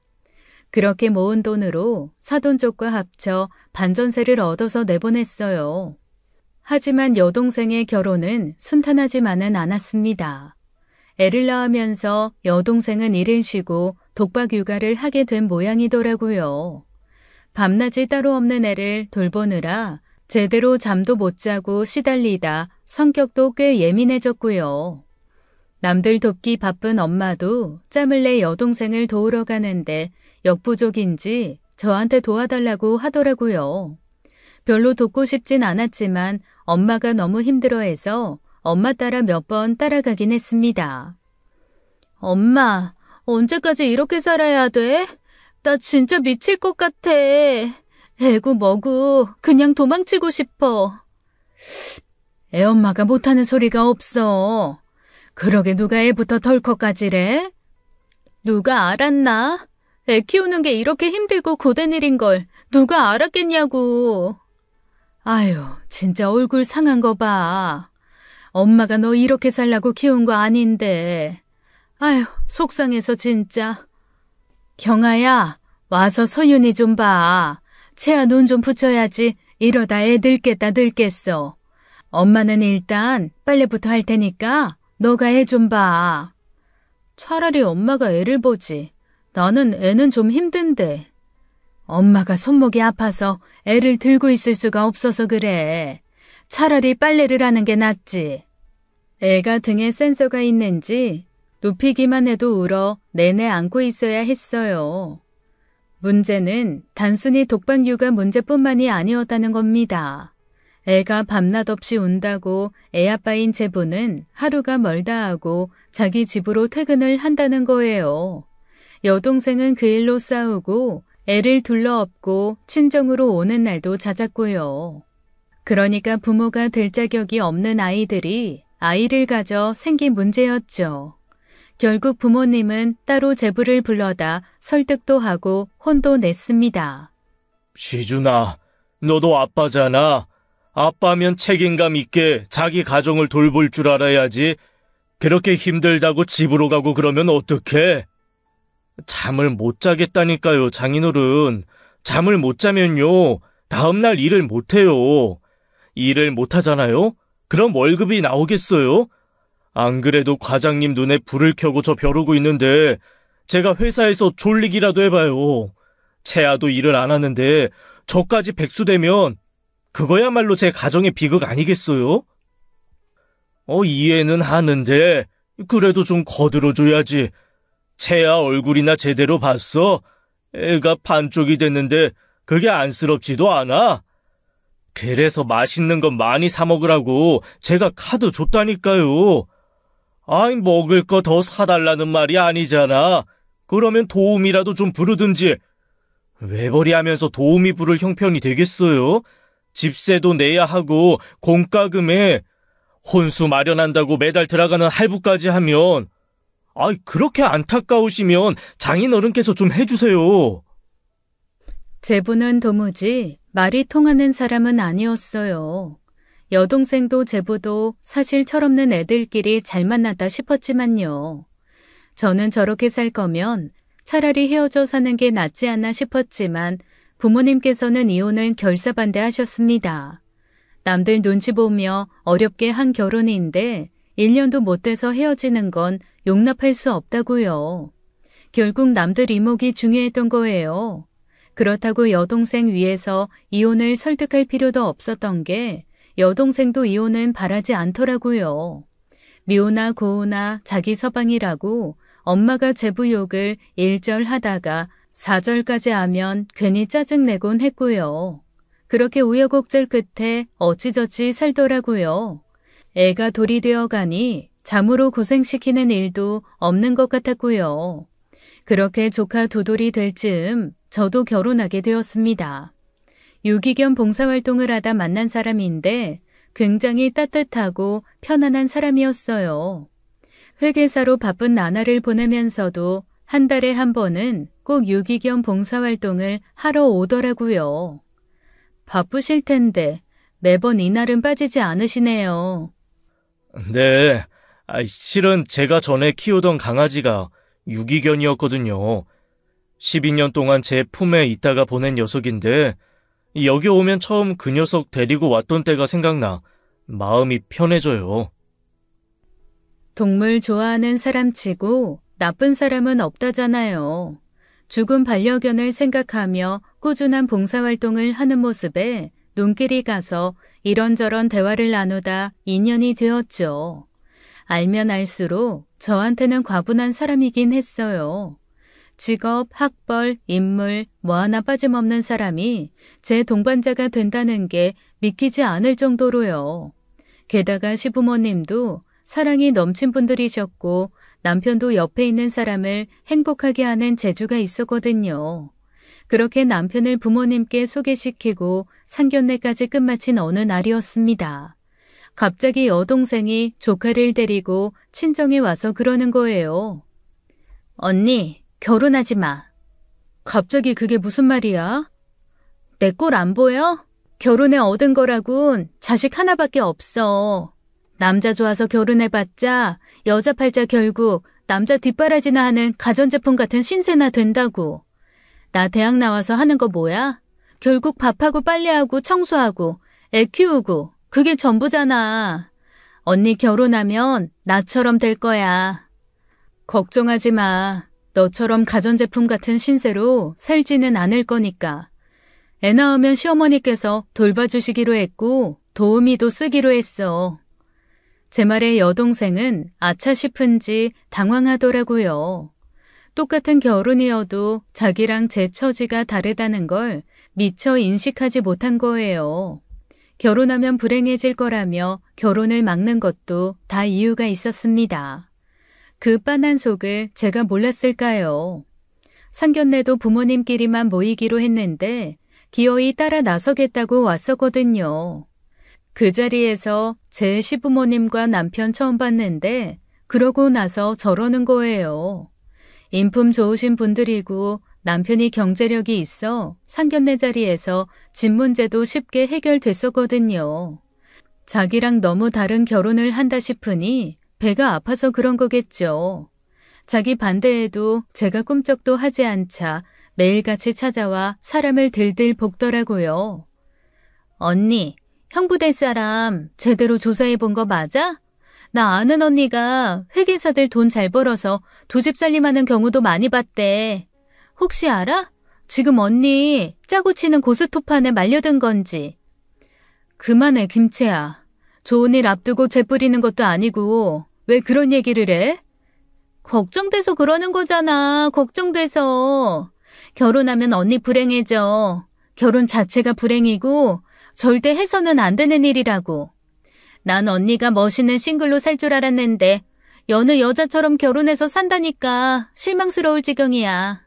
그렇게 모은 돈으로 사돈 쪽과 합쳐 반전세를 얻어서 내보냈어요. 하지만 여동생의 결혼은 순탄하지만은 않았습니다. 애를 낳으면서 여동생은 일을 쉬고 독박 육아를 하게 된 모양이더라고요. 밤낮이 따로 없는 애를 돌보느라 제대로 잠도 못 자고 시달리다 성격도 꽤 예민해졌고요. 남들 돕기 바쁜 엄마도 짬을 내 여동생을 도우러 가는데 역부족인지 저한테 도와달라고 하더라고요. 별로 돕고 싶진 않았지만 엄마가 너무 힘들어해서 엄마 따라 몇 번 따라가긴 했습니다. 엄마, 언제까지 이렇게 살아야 돼? 나 진짜 미칠 것 같아. 애구 뭐구 그냥 도망치고 싶어. 애엄마가 못하는 소리가 없어. 그러게 누가 애부터 덜컥까지래? 누가 알았나? 애 키우는 게 이렇게 힘들고 고된 일인 걸 누가 알았겠냐고. 아유, 진짜 얼굴 상한 거 봐. 엄마가 너 이렇게 살라고 키운 거 아닌데. 아유, 속상해서 진짜. 경아야, 와서 서윤이 좀 봐. 채아 눈 좀 붙여야지. 이러다 애 늙겠어. 엄마는 일단 빨래부터 할 테니까 너가 애 좀 봐. 차라리 엄마가 애를 보지. 나는 애는 좀 힘든데. 엄마가 손목이 아파서 애를 들고 있을 수가 없어서 그래. 차라리 빨래를 하는 게 낫지. 애가 등에 센서가 있는지 눕히기만 해도 울어 내내 안고 있어야 했어요. 문제는 단순히 독박육아 문제뿐만이 아니었다는 겁니다. 애가 밤낮 없이 운다고 애아빠인 제부는 하루가 멀다 하고 자기 집으로 퇴근을 한다는 거예요. 여동생은 그 일로 싸우고 애를 둘러엎고 친정으로 오는 날도 잦았고요. 그러니까 부모가 될 자격이 없는 아이들이 아이를 가져 생긴 문제였죠. 결국 부모님은 따로 제부를 불러다 설득도 하고 혼도 냈습니다. 시준아, 너도 아빠잖아. 아빠면 책임감 있게 자기 가정을 돌볼 줄 알아야지. 그렇게 힘들다고 집으로 가고 그러면 어떡해? 잠을 못 자겠다니까요, 장인어른. 잠을 못 자면요, 다음날 일을 못 해요. 일을 못 하잖아요? 그럼 월급이 나오겠어요? 안 그래도 과장님 눈에 불을 켜고 저 벼르고 있는데 제가 회사에서 졸리기라도 해봐요. 채아도 일을 안 하는데 저까지 백수되면 그거야말로 제 가정의 비극 아니겠어요? 이해는 하는데 그래도 좀 거들어줘야지. 채아 얼굴이나 제대로 봤어? 애가 반쪽이 됐는데 그게 안쓰럽지도 않아? 그래서 맛있는 건 많이 사 먹으라고 제가 카드 줬다니까요. 아이, 먹을 거 더 사달라는 말이 아니잖아. 그러면 도우미라도 좀 부르든지. 외벌이 하면서 도우미 부를 형편이 되겠어요? 집세도 내야 하고 공과금에 혼수 마련한다고 매달 들어가는 할부까지 하면, 아이, 그렇게 안타까우시면 장인어른께서 좀 해주세요. 제부는 도무지 말이 통하는 사람은 아니었어요. 여동생도 제부도 사실 철없는 애들끼리 잘 만났다 싶었지만요. 저는 저렇게 살 거면 차라리 헤어져 사는 게 낫지 않나 싶었지만 부모님께서는 이혼을 결사반대하셨습니다. 남들 눈치 보며 어렵게 한 결혼인데 1년도 못 돼서 헤어지는 건 용납할 수 없다고요. 결국 남들 이목이 중요했던 거예요. 그렇다고 여동생 위해서 이혼을 설득할 필요도 없었던 게 여동생도 이혼은 바라지 않더라고요. 미우나 고우나 자기 서방이라고 엄마가 제부 욕을 1절 하다가 4절까지 하면 괜히 짜증내곤 했고요. 그렇게 우여곡절 끝에 어찌저찌 살더라고요. 애가 돌이 되어가니 잠으로 고생시키는 일도 없는 것 같았고요. 그렇게 조카 두돌이 될 즈음 저도 결혼하게 되었습니다. 유기견 봉사활동을 하다 만난 사람인데 굉장히 따뜻하고 편안한 사람이었어요. 회계사로 바쁜 나날을 보내면서도 한 달에 한 번은 꼭 유기견 봉사활동을 하러 오더라고요. 바쁘실 텐데 매번 이날은 빠지지 않으시네요. 네, 실은 제가 전에 키우던 강아지가 유기견이었거든요. 12년 동안 제 품에 있다가 보낸 녀석인데 여기 오면 처음 그 녀석 데리고 왔던 때가 생각나 마음이 편해져요. 동물 좋아하는 사람치고 나쁜 사람은 없다잖아요. 죽은 반려견을 생각하며 꾸준한 봉사활동을 하는 모습에 눈길이 가서 이런저런 대화를 나누다 인연이 되었죠. 알면 알수록 저한테는 과분한 사람이긴 했어요. 직업, 학벌, 인물 뭐 하나 빠짐없는 사람이 제 동반자가 된다는 게 믿기지 않을 정도로요. 게다가 시부모님도 사랑이 넘친 분들이셨고 남편도 옆에 있는 사람을 행복하게 하는 재주가 있었거든요. 그렇게 남편을 부모님께 소개시키고 상견례까지 끝마친 어느 날이었습니다. 갑자기 여동생이 조카를 데리고 친정에 와서 그러는 거예요. 언니, 결혼하지 마. 갑자기 그게 무슨 말이야? 내 꼴 안 보여? 결혼해 얻은 거라곤 자식 하나밖에 없어. 남자 좋아서 결혼해봤자 여자 팔자 결국 남자 뒷바라지나 하는 가전제품 같은 신세나 된다고. 나 대학 나와서 하는 거 뭐야? 결국 밥하고 빨래하고 청소하고 애 키우고 그게 전부잖아. 언니 결혼하면 나처럼 될 거야. 걱정하지 마. 너처럼 가전제품 같은 신세로 살지는 않을 거니까. 애 낳으면 시어머니께서 돌봐주시기로 했고 도우미도 쓰기로 했어. 제 말에 여동생은 아차 싶은지 당황하더라고요. 똑같은 결혼이어도 자기랑 제 처지가 다르다는 걸 미처 인식하지 못한 거예요. 결혼하면 불행해질 거라며 결혼을 막는 것도 다 이유가 있었습니다. 그 빤한 속을 제가 몰랐을까요? 상견례도 부모님끼리만 모이기로 했는데 기어이 따라 나서겠다고 왔었거든요. 그 자리에서 제 시부모님과 남편 처음 봤는데 그러고 나서 저러는 거예요. 인품 좋으신 분들이고 남편이 경제력이 있어 상견례 자리에서 집 문제도 쉽게 해결됐었거든요. 자기랑 너무 다른 결혼을 한다 싶으니 배가 아파서 그런 거겠죠. 자기 반대에도 제가 꿈쩍도 하지 않자 매일같이 찾아와 사람을 들들 볶더라고요. 언니, 형부 될 사람 제대로 조사해 본 거 맞아? 나 아는 언니가 회계사들 돈 잘 벌어서 두 집 살림하는 경우도 많이 봤대. 혹시 알아? 지금 언니 짜고 치는 고스톱판에 말려든 건지. 그만해, 김채야. 좋은 일 앞두고 재뿌리는 것도 아니고 왜 그런 얘기를 해? 걱정돼서 그러는 거잖아. 걱정돼서. 결혼하면 언니 불행해져. 결혼 자체가 불행이고 절대 해서는 안 되는 일이라고. 난 언니가 멋있는 싱글로 살 줄 알았는데 여느 여자처럼 결혼해서 산다니까 실망스러울 지경이야.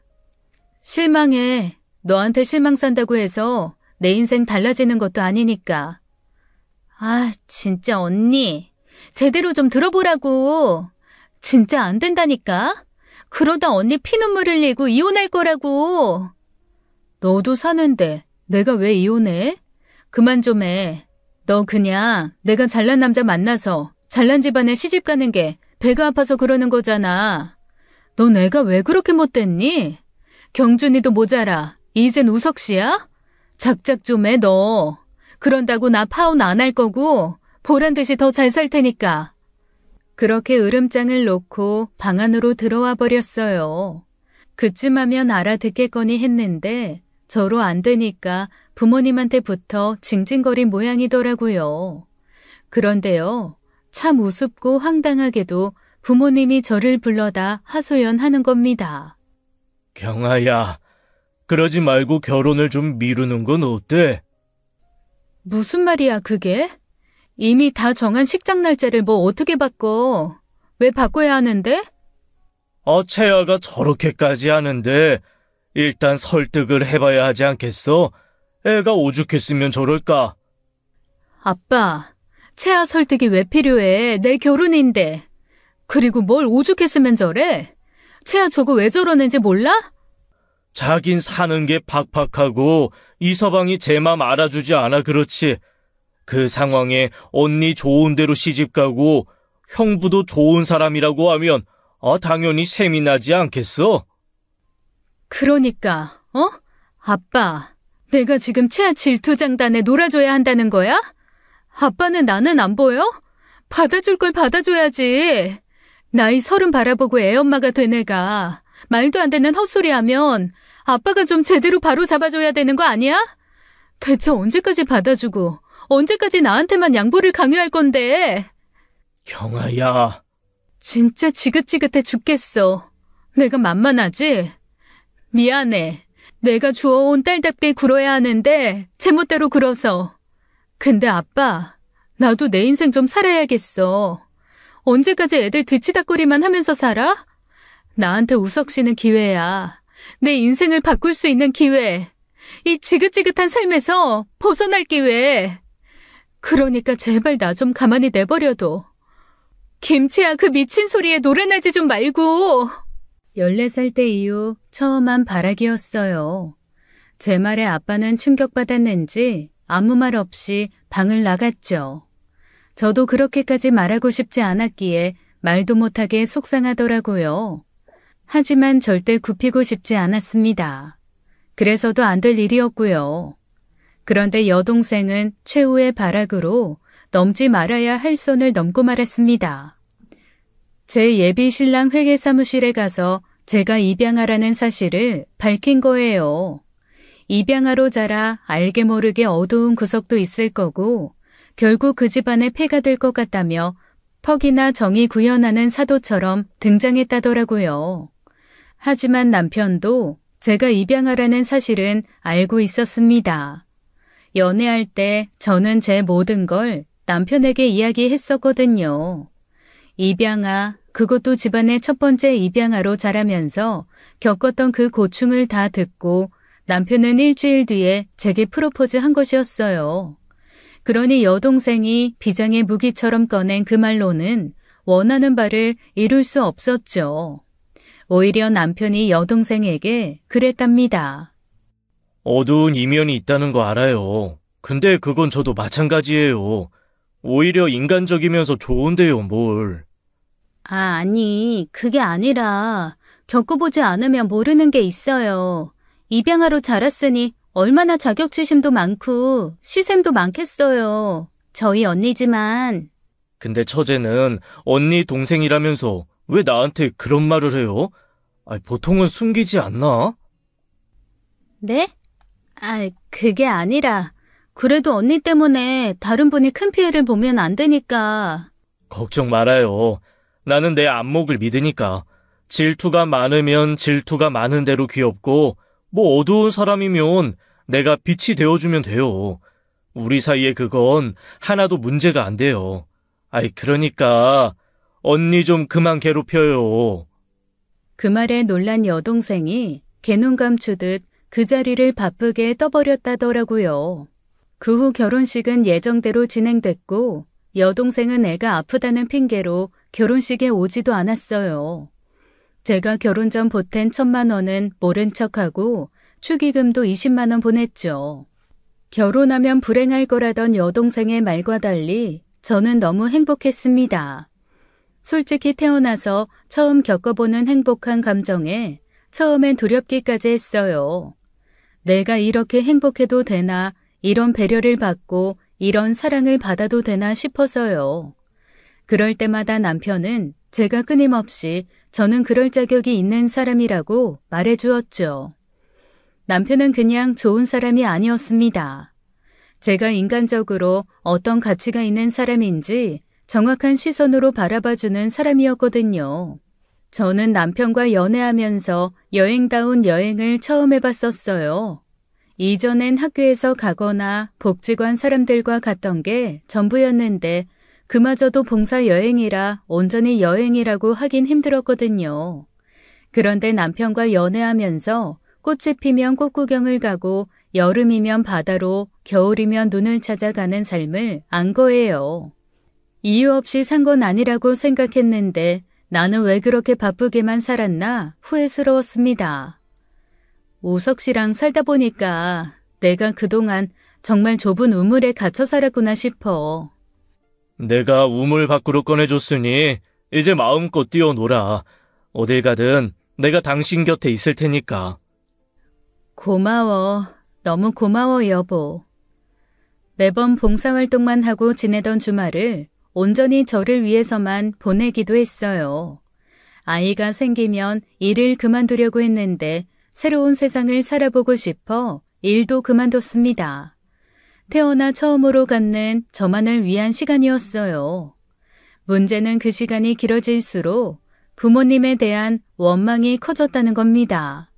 실망해. 너한테 실망 산다고 해서 내 인생 달라지는 것도 아니니까. 아, 진짜 언니. 제대로 좀 들어보라고. 진짜 안 된다니까. 그러다 언니 피눈물 흘리고 이혼할 거라고. 너도 사는데 내가 왜 이혼해? 그만 좀 해. 너 그냥 내가 잘난 남자 만나서 잘난 집안에 시집 가는 게 배가 아파서 그러는 거잖아. 너 내가 왜 그렇게 못됐니? 경준이도 모자라. 이젠 우석 씨야? 작작 좀 해, 너. 그런다고 나 파혼 안 할 거고 보란 듯이 더 잘 살 테니까. 그렇게 으름장을 놓고 방 안으로 들어와 버렸어요. 그쯤 하면 알아듣겠거니 했는데 저로 안 되니까 부모님한테부터 징징거린 모양이더라고요. 그런데요, 참 우습고 황당하게도 부모님이 저를 불러다 하소연하는 겁니다. 경아야, 그러지 말고 결혼을 좀 미루는 건 어때? 무슨 말이야 그게? 이미 다 정한 식장 날짜를 뭐 어떻게 바꿔? 왜 바꿔야 하는데? 채아가 저렇게까지 하는데 일단 설득을 해봐야 하지 않겠어? 애가 오죽했으면 저럴까? 아빠, 채아 설득이 왜 필요해? 내 결혼인데. 그리고 뭘 오죽했으면 저래? 채아 저거 왜 저러는지 몰라? 자긴 사는 게 팍팍하고 이 서방이 제 맘 알아주지 않아 그렇지. 그 상황에 언니 좋은 데로 시집가고 형부도 좋은 사람이라고 하면 당연히 셈이 나지 않겠어? 그러니까, 아빠, 내가 지금 채아 질투장단에 놀아줘야 한다는 거야? 아빠는 나는 안 보여? 받아줄 걸 받아줘야지. 나이 30 바라보고 애엄마가 된 애가 말도 안 되는 헛소리 하면 아빠가 좀 제대로 바로 잡아줘야 되는 거 아니야? 대체 언제까지 받아주고 언제까지 나한테만 양보를 강요할 건데? 경아야. 진짜 지긋지긋해 죽겠어. 내가 만만하지? 미안해. 내가 주워온 딸답게 굴어야 하는데 제멋대로 굴어서. 근데 아빠, 나도 내 인생 좀 살아야겠어. 언제까지 애들 뒤치다꺼리만 하면서 살아? 나한테 우석 씨는 기회야. 내 인생을 바꿀 수 있는 기회. 이 지긋지긋한 삶에서 벗어날 기회. 그러니까 제발 나 좀 가만히 내버려둬. 김치야, 그 미친 소리에 노래나지 좀 말고. 14살 때 이후 처음 한 발악이었어요. 제 말에 아빠는 충격받았는지 아무 말 없이 방을 나갔죠. 저도 그렇게까지 말하고 싶지 않았기에 말도 못하게 속상하더라고요. 하지만 절대 굽히고 싶지 않았습니다. 그래서도 안 될 일이었고요. 그런데 여동생은 최후의 발악으로 넘지 말아야 할 선을 넘고 말았습니다. 제 예비 신랑 회계 사무실에 가서 제가 입양아라는 사실을 밝힌 거예요. 입양아로 자라 알게 모르게 어두운 구석도 있을 거고 결국 그 집안의 폐가 될 것 같다며 퍽이나 정이 구현하는 사도처럼 등장했다더라고요. 하지만 남편도 제가 입양아라는 사실은 알고 있었습니다. 연애할 때 저는 제 모든 걸 남편에게 이야기했었거든요. 입양아, 그것도 집안의 첫 번째 입양아로 자라면서 겪었던 그 고충을 다 듣고 남편은 일주일 뒤에 제게 프로포즈 한 것이었어요. 그러니 여동생이 비장의 무기처럼 꺼낸 그 말로는 원하는 바를 이룰 수 없었죠. 오히려 남편이 여동생에게 그랬답니다. 어두운 이면이 있다는 거 알아요. 근데 그건 저도 마찬가지예요. 오히려 인간적이면서 좋은데요, 뭘. 아니, 그게 아니라 겪어보지 않으면 모르는 게 있어요. 입양아로 자랐으니 얼마나 자격지심도 많고 시샘도 많겠어요. 저희 언니지만. 근데 처제는 언니 동생이라면서 왜 나한테 그런 말을 해요? 보통은 숨기지 않나? 네? 그게 아니라 그래도 언니 때문에 다른 분이 큰 피해를 보면 안 되니까. 걱정 말아요. 나는 내 안목을 믿으니까. 질투가 많으면 질투가 많은 대로 귀엽고 뭐 어두운 사람이면 내가 빛이 되어주면 돼요. 우리 사이에 그건 하나도 문제가 안 돼요. 그러니까 언니 좀 그만 괴롭혀요. 그 말에 놀란 여동생이 개눈 감추듯 그 자리를 바쁘게 떠버렸다더라고요. 그 후 결혼식은 예정대로 진행됐고 여동생은 애가 아프다는 핑계로 결혼식에 오지도 않았어요. 제가 결혼 전 보탠 1,000만 원은 모른 척하고 축의금도 20만 원 보냈죠. 결혼하면 불행할 거라던 여동생의 말과 달리 저는 너무 행복했습니다. 솔직히 태어나서 처음 겪어보는 행복한 감정에 처음엔 두렵기까지 했어요. 내가 이렇게 행복해도 되나, 이런 배려를 받고 이런 사랑을 받아도 되나 싶어서요. 그럴 때마다 남편은 제가 끊임없이 저는 그럴 자격이 있는 사람이라고 말해주었죠. 남편은 그냥 좋은 사람이 아니었습니다. 제가 인간적으로 어떤 가치가 있는 사람인지 정확한 시선으로 바라봐주는 사람이었거든요. 저는 남편과 연애하면서 여행다운 여행을 처음 해봤었어요. 이전엔 학교에서 가거나 복지관 사람들과 갔던 게 전부였는데 그마저도 봉사 여행이라 온전히 여행이라고 하긴 힘들었거든요. 그런데 남편과 연애하면서 꽃이 피면 꽃구경을 가고 여름이면 바다로 겨울이면 눈을 찾아가는 삶을 안 거예요. 이유 없이 산 건 아니라고 생각했는데 나는 왜 그렇게 바쁘게만 살았나 후회스러웠습니다. 우석 씨랑 살다 보니까 내가 그동안 정말 좁은 우물에 갇혀 살았구나 싶어. 내가 우물 밖으로 꺼내줬으니 이제 마음껏 뛰어놀아. 어딜 가든 내가 당신 곁에 있을 테니까. 고마워. 너무 고마워, 여보. 매번 봉사활동만 하고 지내던 주말을 온전히 저를 위해서만 보내기도 했어요. 아이가 생기면 일을 그만두려고 했는데 새로운 세상을 살아보고 싶어 일도 그만뒀습니다. 태어나 처음으로 갖는 저만을 위한 시간이었어요. 문제는 그 시간이 길어질수록 부모님에 대한 원망이 커졌다는 겁니다.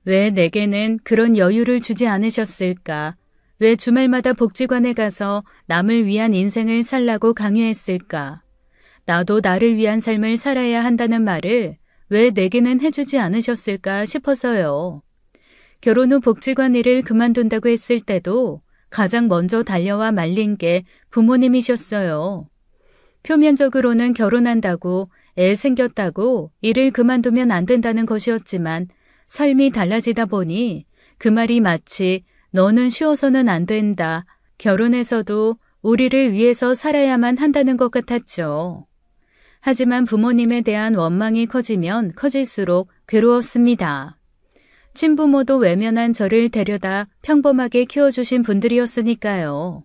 왜 내게는 그런 여유를 주지 않으셨을까? 왜 주말마다 복지관에 가서 남을 위한 인생을 살라고 강요했을까? 나도 나를 위한 삶을 살아야 한다는 말을 왜 내게는 해주지 않으셨을까 싶어서요. 결혼 후 복지관 일을 그만둔다고 했을 때도 가장 먼저 달려와 말린 게 부모님이셨어요. 표면적으로는 결혼한다고 애 생겼다고 일을 그만두면 안 된다는 것이었지만 삶이 달라지다 보니 그 말이 마치 너는 쉬어서는 안 된다. 결혼해서도 우리를 위해서 살아야만 한다는 것 같았죠. 하지만 부모님에 대한 원망이 커지면 커질수록 괴로웠습니다. 친부모도 외면한 저를 데려다 평범하게 키워주신 분들이었으니까요.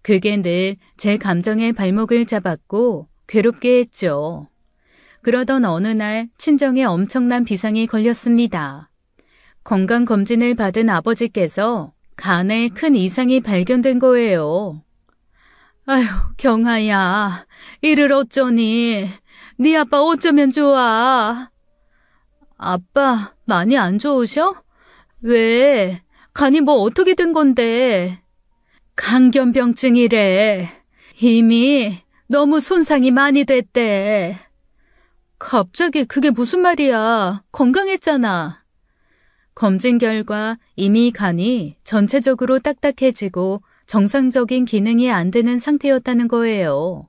그게 늘 제 감정의 발목을 잡았고 괴롭게 했죠. 그러던 어느 날 친정에 엄청난 비상이 걸렸습니다. 건강검진을 받은 아버지께서 간에 큰 이상이 발견된 거예요. 아휴, 경아야, 이를 어쩌니? 네 아빠 어쩌면 좋아? 아빠, 많이 안 좋으셔? 왜? 간이 뭐 어떻게 된 건데? 강견병증이래. 이미 너무 손상이 많이 됐대. 갑자기 그게 무슨 말이야? 건강했잖아. 검진 결과 이미 간이 전체적으로 딱딱해지고 정상적인 기능이 안 되는 상태였다는 거예요.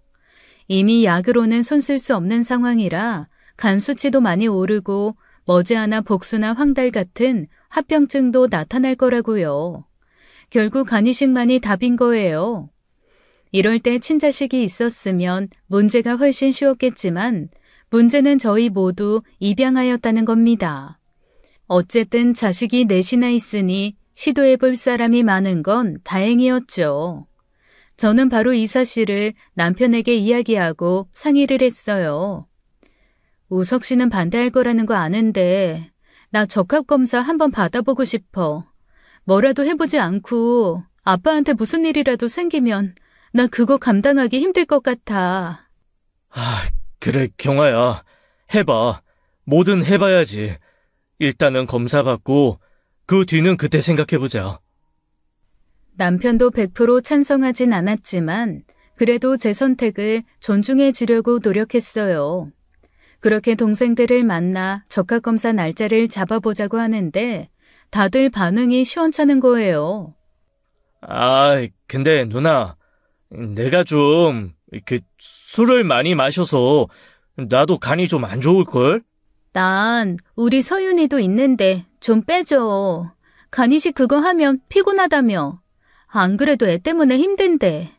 이미 약으로는 손쓸 수 없는 상황이라 간 수치도 많이 오르고 머지않아 복수나 황달 같은 합병증도 나타날 거라고요. 결국 간이식만이 답인 거예요. 이럴 때 친자식이 있었으면 문제가 훨씬 쉬웠겠지만 문제는 저희 모두 입양하였다는 겁니다. 어쨌든 자식이 넷이나 있으니 시도해볼 사람이 많은 건 다행이었죠. 저는 바로 이 사실을 남편에게 이야기하고 상의를 했어요. 우석 씨는 반대할 거라는 거 아는데 나 적합검사 한번 받아보고 싶어. 뭐라도 해보지 않고 아빠한테 무슨 일이라도 생기면 나 그거 감당하기 힘들 것 같아. 그래, 경아야. 해봐. 뭐든 해봐야지. 일단은 검사 받고 그 뒤는 그때 생각해보자. 남편도 100% 찬성하진 않았지만 그래도 제 선택을 존중해 주려고 노력했어요. 그렇게 동생들을 만나 적합검사 날짜를 잡아보자고 하는데 다들 반응이 시원찮은 거예요. 근데 누나, 내가 좀 술을 많이 마셔서 나도 간이 좀 안 좋을걸? 난 우리 서윤이도 있는데 좀 빼줘. 간이식 그거 하면 피곤하다며. 안 그래도 애 때문에 힘든데.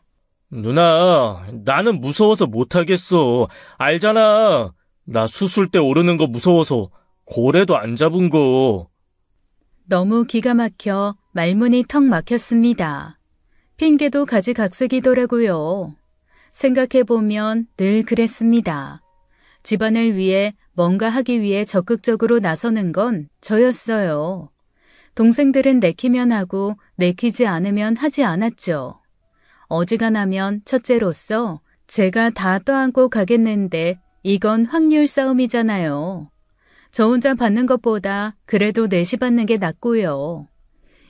누나, 나는 무서워서 못하겠어. 알잖아. 나 수술 때 오르는 거 무서워서 고래도 안 잡은 거. 너무 기가 막혀 말문이 턱 막혔습니다. 핑계도 가지각색이더라고요. 생각해보면 늘 그랬습니다. 집안을 위해 뭔가 하기 위해 적극적으로 나서는 건 저였어요. 동생들은 내키면 하고 내키지 않으면 하지 않았죠. 어지간하면 첫째로서 제가 다 떠안고 가겠는데 이건 확률 싸움이잖아요. 저 혼자 받는 것보다 그래도 넷이 받는 게 낫고요.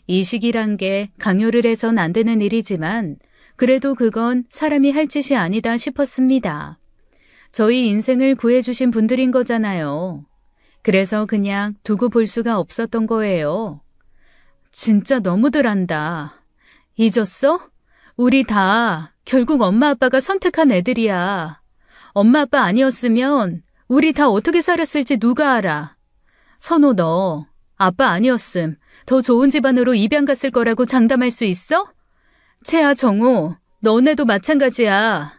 이식이란 게 강요를 해선 안 되는 일이지만 그래도 그건 사람이 할 짓이 아니다 싶었습니다. 저희 인생을 구해주신 분들인 거잖아요. 그래서 그냥 두고 볼 수가 없었던 거예요. 진짜 너무들 한다. 잊었어? 우리 다 결국 엄마 아빠가 선택한 애들이야. 엄마 아빠 아니었으면 우리 다 어떻게 살았을지 누가 알아. 선호 너 아빠 아니었음 더 좋은 집안으로 입양 갔을 거라고 장담할 수 있어? 채아 정우 너네도 마찬가지야.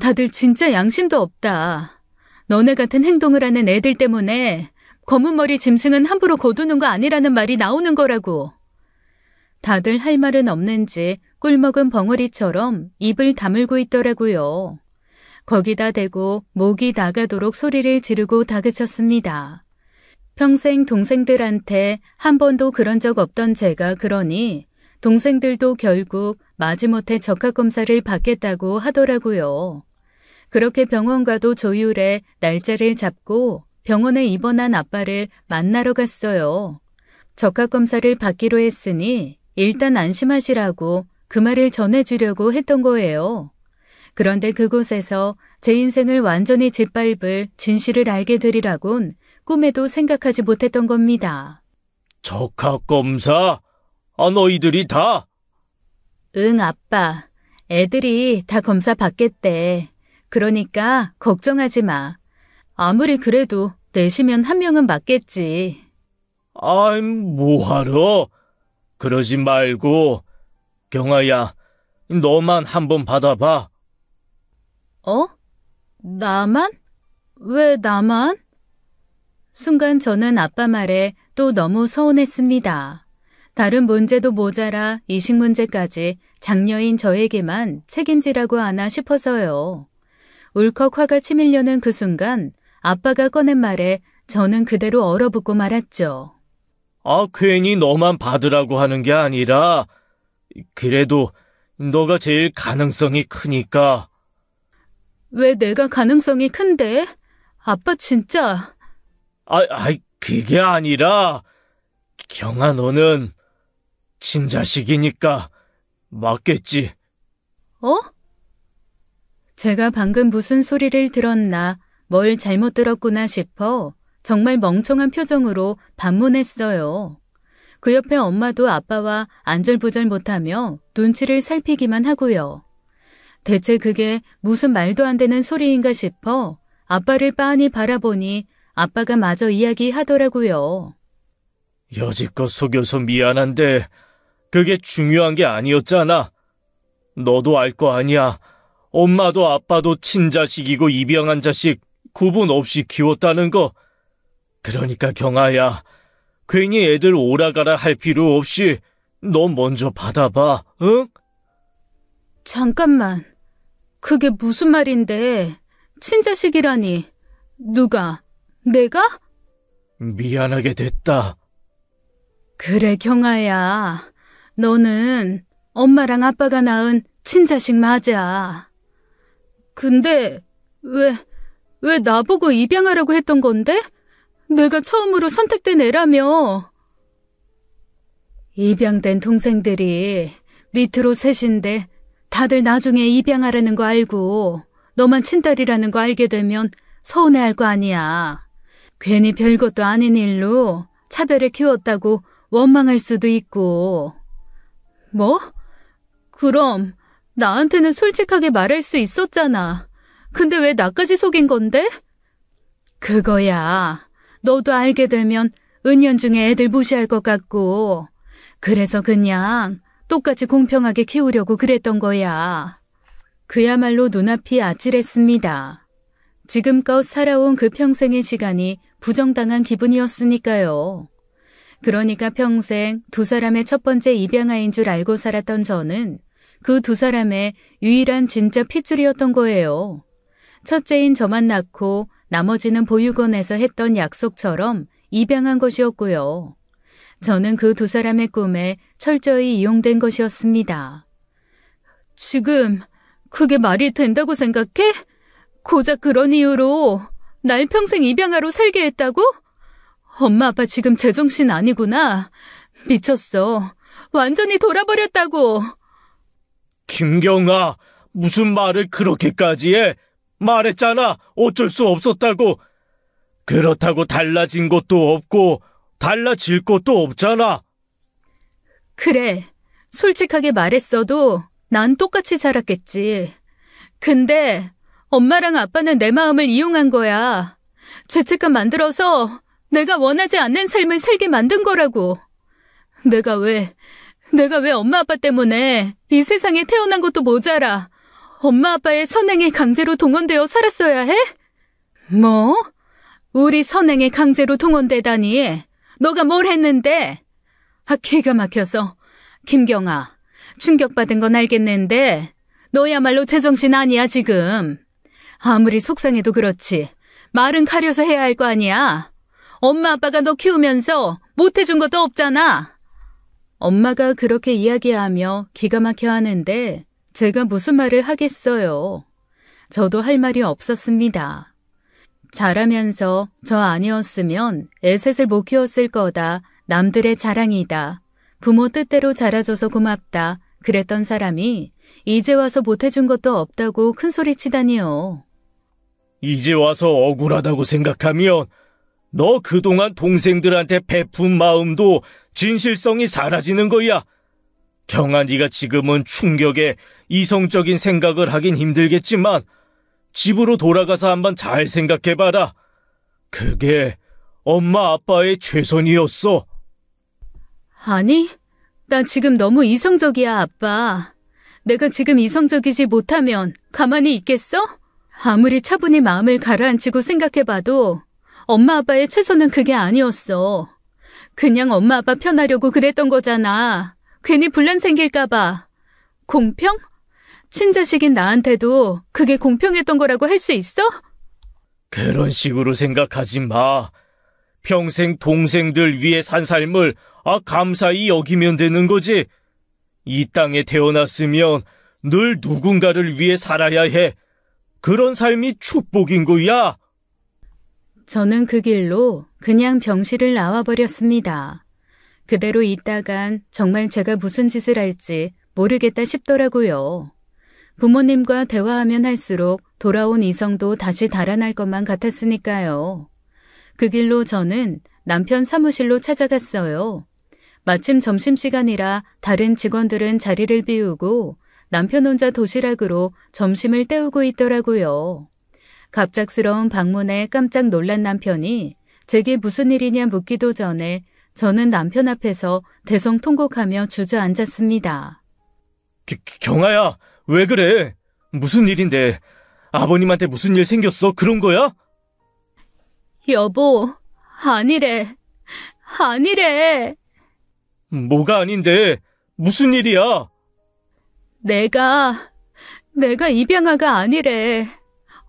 다들 진짜 양심도 없다. 너네 같은 행동을 하는 애들 때문에 검은 머리 짐승은 함부로 거두는 거 아니라는 말이 나오는 거라고. 다들 할 말은 없는지 꿀먹은 벙어리처럼 입을 다물고 있더라고요. 거기다 대고 목이 나가도록 소리를 지르고 다그쳤습니다. 평생 동생들한테 한 번도 그런 적 없던 제가 그러니 동생들도 결국 마지못해 적합검사를 받겠다고 하더라고요. 그렇게 병원 가도 조율해 날짜를 잡고 병원에 입원한 아빠를 만나러 갔어요. 적합검사를 받기로 했으니 일단 안심하시라고 그 말을 전해주려고 했던 거예요. 그런데 그곳에서 제 인생을 완전히 짓밟을 진실을 알게 되리라곤 꿈에도 생각하지 못했던 겁니다. 적합검사? 너희들이 다? 응, 아빠. 애들이 다 검사 받겠대. 그러니까 걱정하지 마. 아무리 그래도 내시면 한 명은 맞겠지. 아이, 뭐하러? 그러지 말고. 경아야, 너만 한번 받아봐. 어? 나만? 왜 나만? 순간 저는 아빠 말에 또 너무 서운했습니다. 다른 문제도 모자라 이식 문제까지 장녀인 저에게만 책임지라고 하나 싶어서요. 울컥 화가 치밀려는 그 순간 아빠가 꺼낸 말에 저는 그대로 얼어붙고 말았죠. 괜히 너만 받으라고 하는 게 아니라, 그래도 너가 제일 가능성이 크니까. 왜 내가 가능성이 큰데? 아빠 진짜. 그게 아니라, 경아 너는 친자식이니까 맞겠지. 어? 제가 방금 무슨 소리를 들었나, 뭘 잘못 들었구나 싶어 정말 멍청한 표정으로 반문했어요. 그 옆에 엄마도 아빠와 안절부절 못하며 눈치를 살피기만 하고요. 대체 그게 무슨 말도 안 되는 소리인가 싶어 아빠를 빤히 바라보니 아빠가 마저 이야기하더라고요. 여지껏 속여서 미안한데 그게 중요한 게 아니었잖아. 너도 알 거 아니야. 엄마도 아빠도 친자식이고 입양한 자식 구분 없이 키웠다는 거. 그러니까 경아야, 괜히 애들 오라가라 할 필요 없이 너 먼저 받아봐, 응? 잠깐만, 그게 무슨 말인데? 친자식이라니. 누가? 내가? 미안하게 됐다. 그래, 경아야. 너는 엄마랑 아빠가 낳은 친자식 맞아. 근데 왜 나보고 입양하라고 했던 건데? 내가 처음으로 선택된 애라며. 입양된 동생들이 밑으로 셋인데 다들 나중에 입양하라는 거 알고 너만 친딸이라는 거 알게 되면 서운해할 거 아니야. 괜히 별것도 아닌 일로 차별해 키웠다고 원망할 수도 있고. 뭐? 그럼 나한테는 솔직하게 말할 수 있었잖아. 근데 왜 나까지 속인 건데? 그거야. 너도 알게 되면 은연중에 애들 무시할 것 같고, 그래서 그냥 똑같이 공평하게 키우려고 그랬던 거야. 그야말로 눈앞이 아찔했습니다. 지금껏 살아온 그 평생의 시간이 부정당한 기분이었으니까요. 그러니까 평생 두 사람의 첫 번째 입양아인 줄 알고 살았던 저는 그 두 사람의 유일한 진짜 핏줄이었던 거예요. 첫째인 저만 낳고 나머지는 보육원에서 했던 약속처럼 입양한 것이었고요. 저는 그 두 사람의 꿈에 철저히 이용된 것이었습니다. 지금 그게 말이 된다고 생각해? 고작 그런 이유로 날 평생 입양아로 살게 했다고? 엄마 아빠 지금 제정신 아니구나. 미쳤어. 완전히 돌아버렸다고. 김경아, 무슨 말을 그렇게까지 해? 말했잖아. 어쩔 수 없었다고. 그렇다고 달라진 것도 없고 달라질 것도 없잖아. 그래. 솔직하게 말했어도 난 똑같이 살았겠지. 근데 엄마랑 아빠는 내 마음을 이용한 거야. 죄책감 만들어서 내가 원하지 않는 삶을 살게 만든 거라고. 내가 왜 엄마 아빠 때문에 이 세상에 태어난 것도 모자라 엄마 아빠의 선행에 강제로 동원되어 살았어야 해? 뭐? 우리 선행에 강제로 동원되다니. 너가 뭘 했는데? 기가 막혀서. 김경아, 충격받은 건 알겠는데 너야말로 제정신 아니야 지금. 아무리 속상해도 그렇지. 말은 가려서 해야 할 거 아니야. 엄마 아빠가 너 키우면서 못해준 것도 없잖아. 엄마가 그렇게 이야기하며 기가 막혀 하는데 제가 무슨 말을 하겠어요. 저도 할 말이 없었습니다. 자라면서 저 아니었으면 애셋을 못 키웠을 거다. 남들의 자랑이다. 부모 뜻대로 자라줘서 고맙다. 그랬던 사람이 이제 와서 못해준 것도 없다고 큰소리 치다니요. 이제 와서 억울하다고 생각하면 너 그동안 동생들한테 베푼 마음도 진실성이 사라지는 거야. 경아, 네가 지금은 충격에 이성적인 생각을 하긴 힘들겠지만 집으로 돌아가서 한번 잘 생각해봐라. 그게 엄마 아빠의 최선이었어. 아니, 나 지금 너무 이성적이야, 아빠. 내가 지금 이성적이지 못하면 가만히 있겠어? 아무리 차분히 마음을 가라앉히고 생각해봐도 엄마 아빠의 최선은 그게 아니었어. 그냥 엄마 아빠 편하려고 그랬던 거잖아. 괜히 분란 생길까봐. 공평? 친자식인 나한테도 그게 공평했던 거라고 할 수 있어? 그런 식으로 생각하지 마. 평생 동생들 위해 산 삶을 감사히 여기면 되는 거지. 이 땅에 태어났으면 늘 누군가를 위해 살아야 해. 그런 삶이 축복인 거야. 저는 그 길로 그냥 병실을 나와버렸습니다. 그대로 있다간 정말 제가 무슨 짓을 할지 모르겠다 싶더라고요. 부모님과 대화하면 할수록 돌아온 이성도 다시 달아날 것만 같았으니까요. 그 길로 저는 남편 사무실로 찾아갔어요. 마침 점심시간이라 다른 직원들은 자리를 비우고 남편 혼자 도시락으로 점심을 때우고 있더라고요. 갑작스러운 방문에 깜짝 놀란 남편이 제게 무슨 일이냐 묻기도 전에 저는 남편 앞에서 대성통곡하며 주저앉았습니다. 경아야, 왜 그래? 무슨 일인데? 아버님한테 무슨 일 생겼어? 그런 거야? 여보, 아니래. 아니래. 뭐가 아닌데? 무슨 일이야? 내가 입양아가 아니래.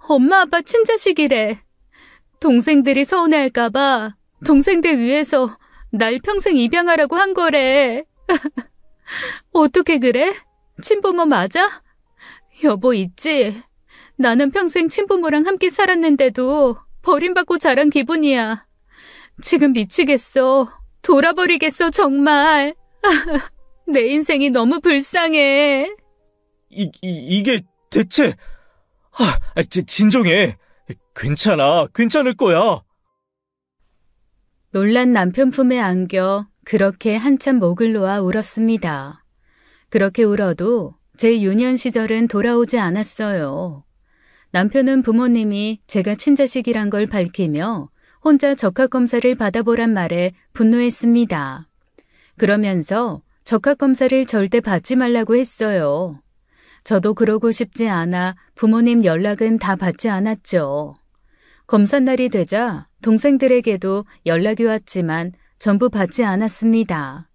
엄마 아빠 친자식이래. 동생들이 서운해할까봐 동생들 위해서 날 평생 입양하라고 한 거래. 어떻게 그래? 친부모 맞아? 여보 있지? 나는 평생 친부모랑 함께 살았는데도 버림받고 자란 기분이야. 지금 미치겠어. 돌아버리겠어 정말. 내 인생이 너무 불쌍해. 이게 대체... 진정해. 괜찮아. 괜찮을 거야. 놀란 남편 품에 안겨 그렇게 한참 목을 놓아 울었습니다. 그렇게 울어도 제 유년 시절은 돌아오지 않았어요. 남편은 부모님이 제가 친자식이란 걸 밝히며 혼자 적합검사를 받아보란 말에 분노했습니다. 그러면서 적합검사를 절대 받지 말라고 했어요. 저도 그러고 싶지 않아 부모님 연락은 다 받지 않았죠. 검사날이 되자 동생들에게도 연락이 왔지만 전부 받지 않았습니다.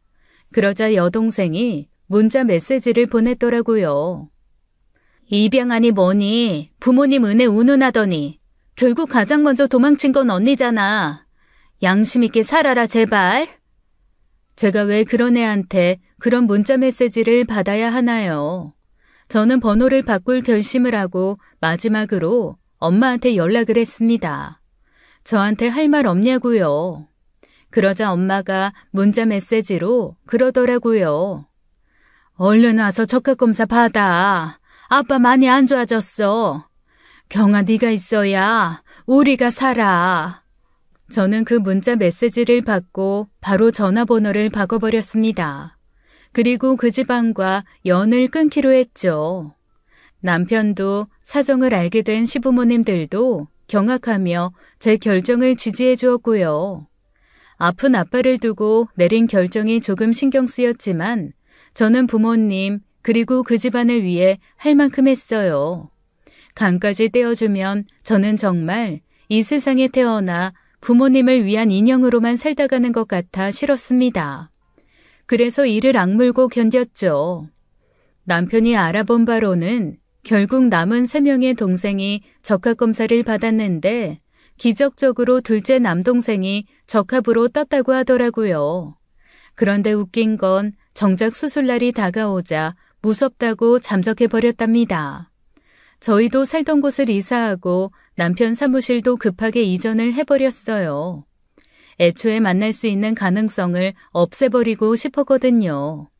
그러자 여동생이 문자 메시지를 보냈더라고요. 입양하니 뭐니 부모님 은혜 운운하더니 결국 가장 먼저 도망친 건 언니잖아. 양심 있게 살아라 제발. 제가 왜 그런 애한테 그런 문자 메시지를 받아야 하나요? 저는 번호를 바꿀 결심을 하고 마지막으로 엄마한테 연락을 했습니다. 저한테 할 말 없냐고요. 그러자 엄마가 문자 메시지로 그러더라고요. 얼른 와서 적합검사 받아. 아빠 많이 안 좋아졌어. 경아 네가 있어야 우리가 살아. 저는 그 문자 메시지를 받고 바로 전화번호를 바꿔버렸습니다. 그리고 그 집안과 연을 끊기로 했죠. 남편도 사정을 알게 된 시부모님들도 경악하며 제 결정을 지지해 주었고요. 아픈 아빠를 두고 내린 결정이 조금 신경 쓰였지만 저는 부모님 그리고 그 집안을 위해 할 만큼 했어요. 간까지 떼어주면 저는 정말 이 세상에 태어나 부모님을 위한 인형으로만 살다가는 것 같아 싫었습니다. 그래서 이를 악물고 견뎠죠. 남편이 알아본 바로는 결국 남은 3명의 동생이 적합검사를 받았는데 기적적으로 둘째 남동생이 적합으로 떴다고 하더라고요. 그런데 웃긴 건 정작 수술날이 다가오자 무섭다고 잠적해버렸답니다. 저희도 살던 곳을 이사하고 남편 사무실도 급하게 이전을 해버렸어요. 애초에 만날 수 있는 가능성을 없애버리고 싶었거든요.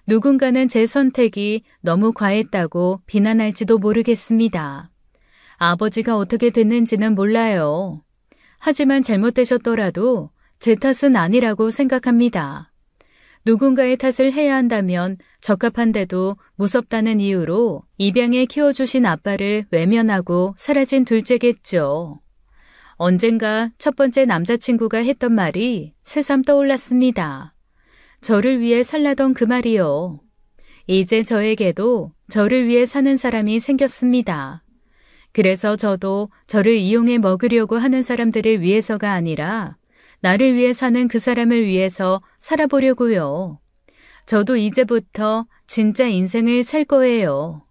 누군가는 제 선택이 너무 과했다고 비난할지도 모르겠습니다. 아버지가 어떻게 됐는지는 몰라요. 하지만 잘못되셨더라도 제 탓은 아니라고 생각합니다. 누군가의 탓을 해야 한다면 적합한데도 무섭다는 이유로 입양해 키워주신 아빠를 외면하고 사라진 둘째겠죠. 언젠가 첫 번째 남자친구가 했던 말이 새삼 떠올랐습니다. 저를 위해 살라던 그 말이요. 이제 저에게도 저를 위해 사는 사람이 생겼습니다. 그래서 저도 저를 이용해 먹으려고 하는 사람들을 위해서가 아니라 나를 위해 사는 그 사람을 위해서 살아보려고요. 저도 이제부터 진짜 인생을 살 거예요.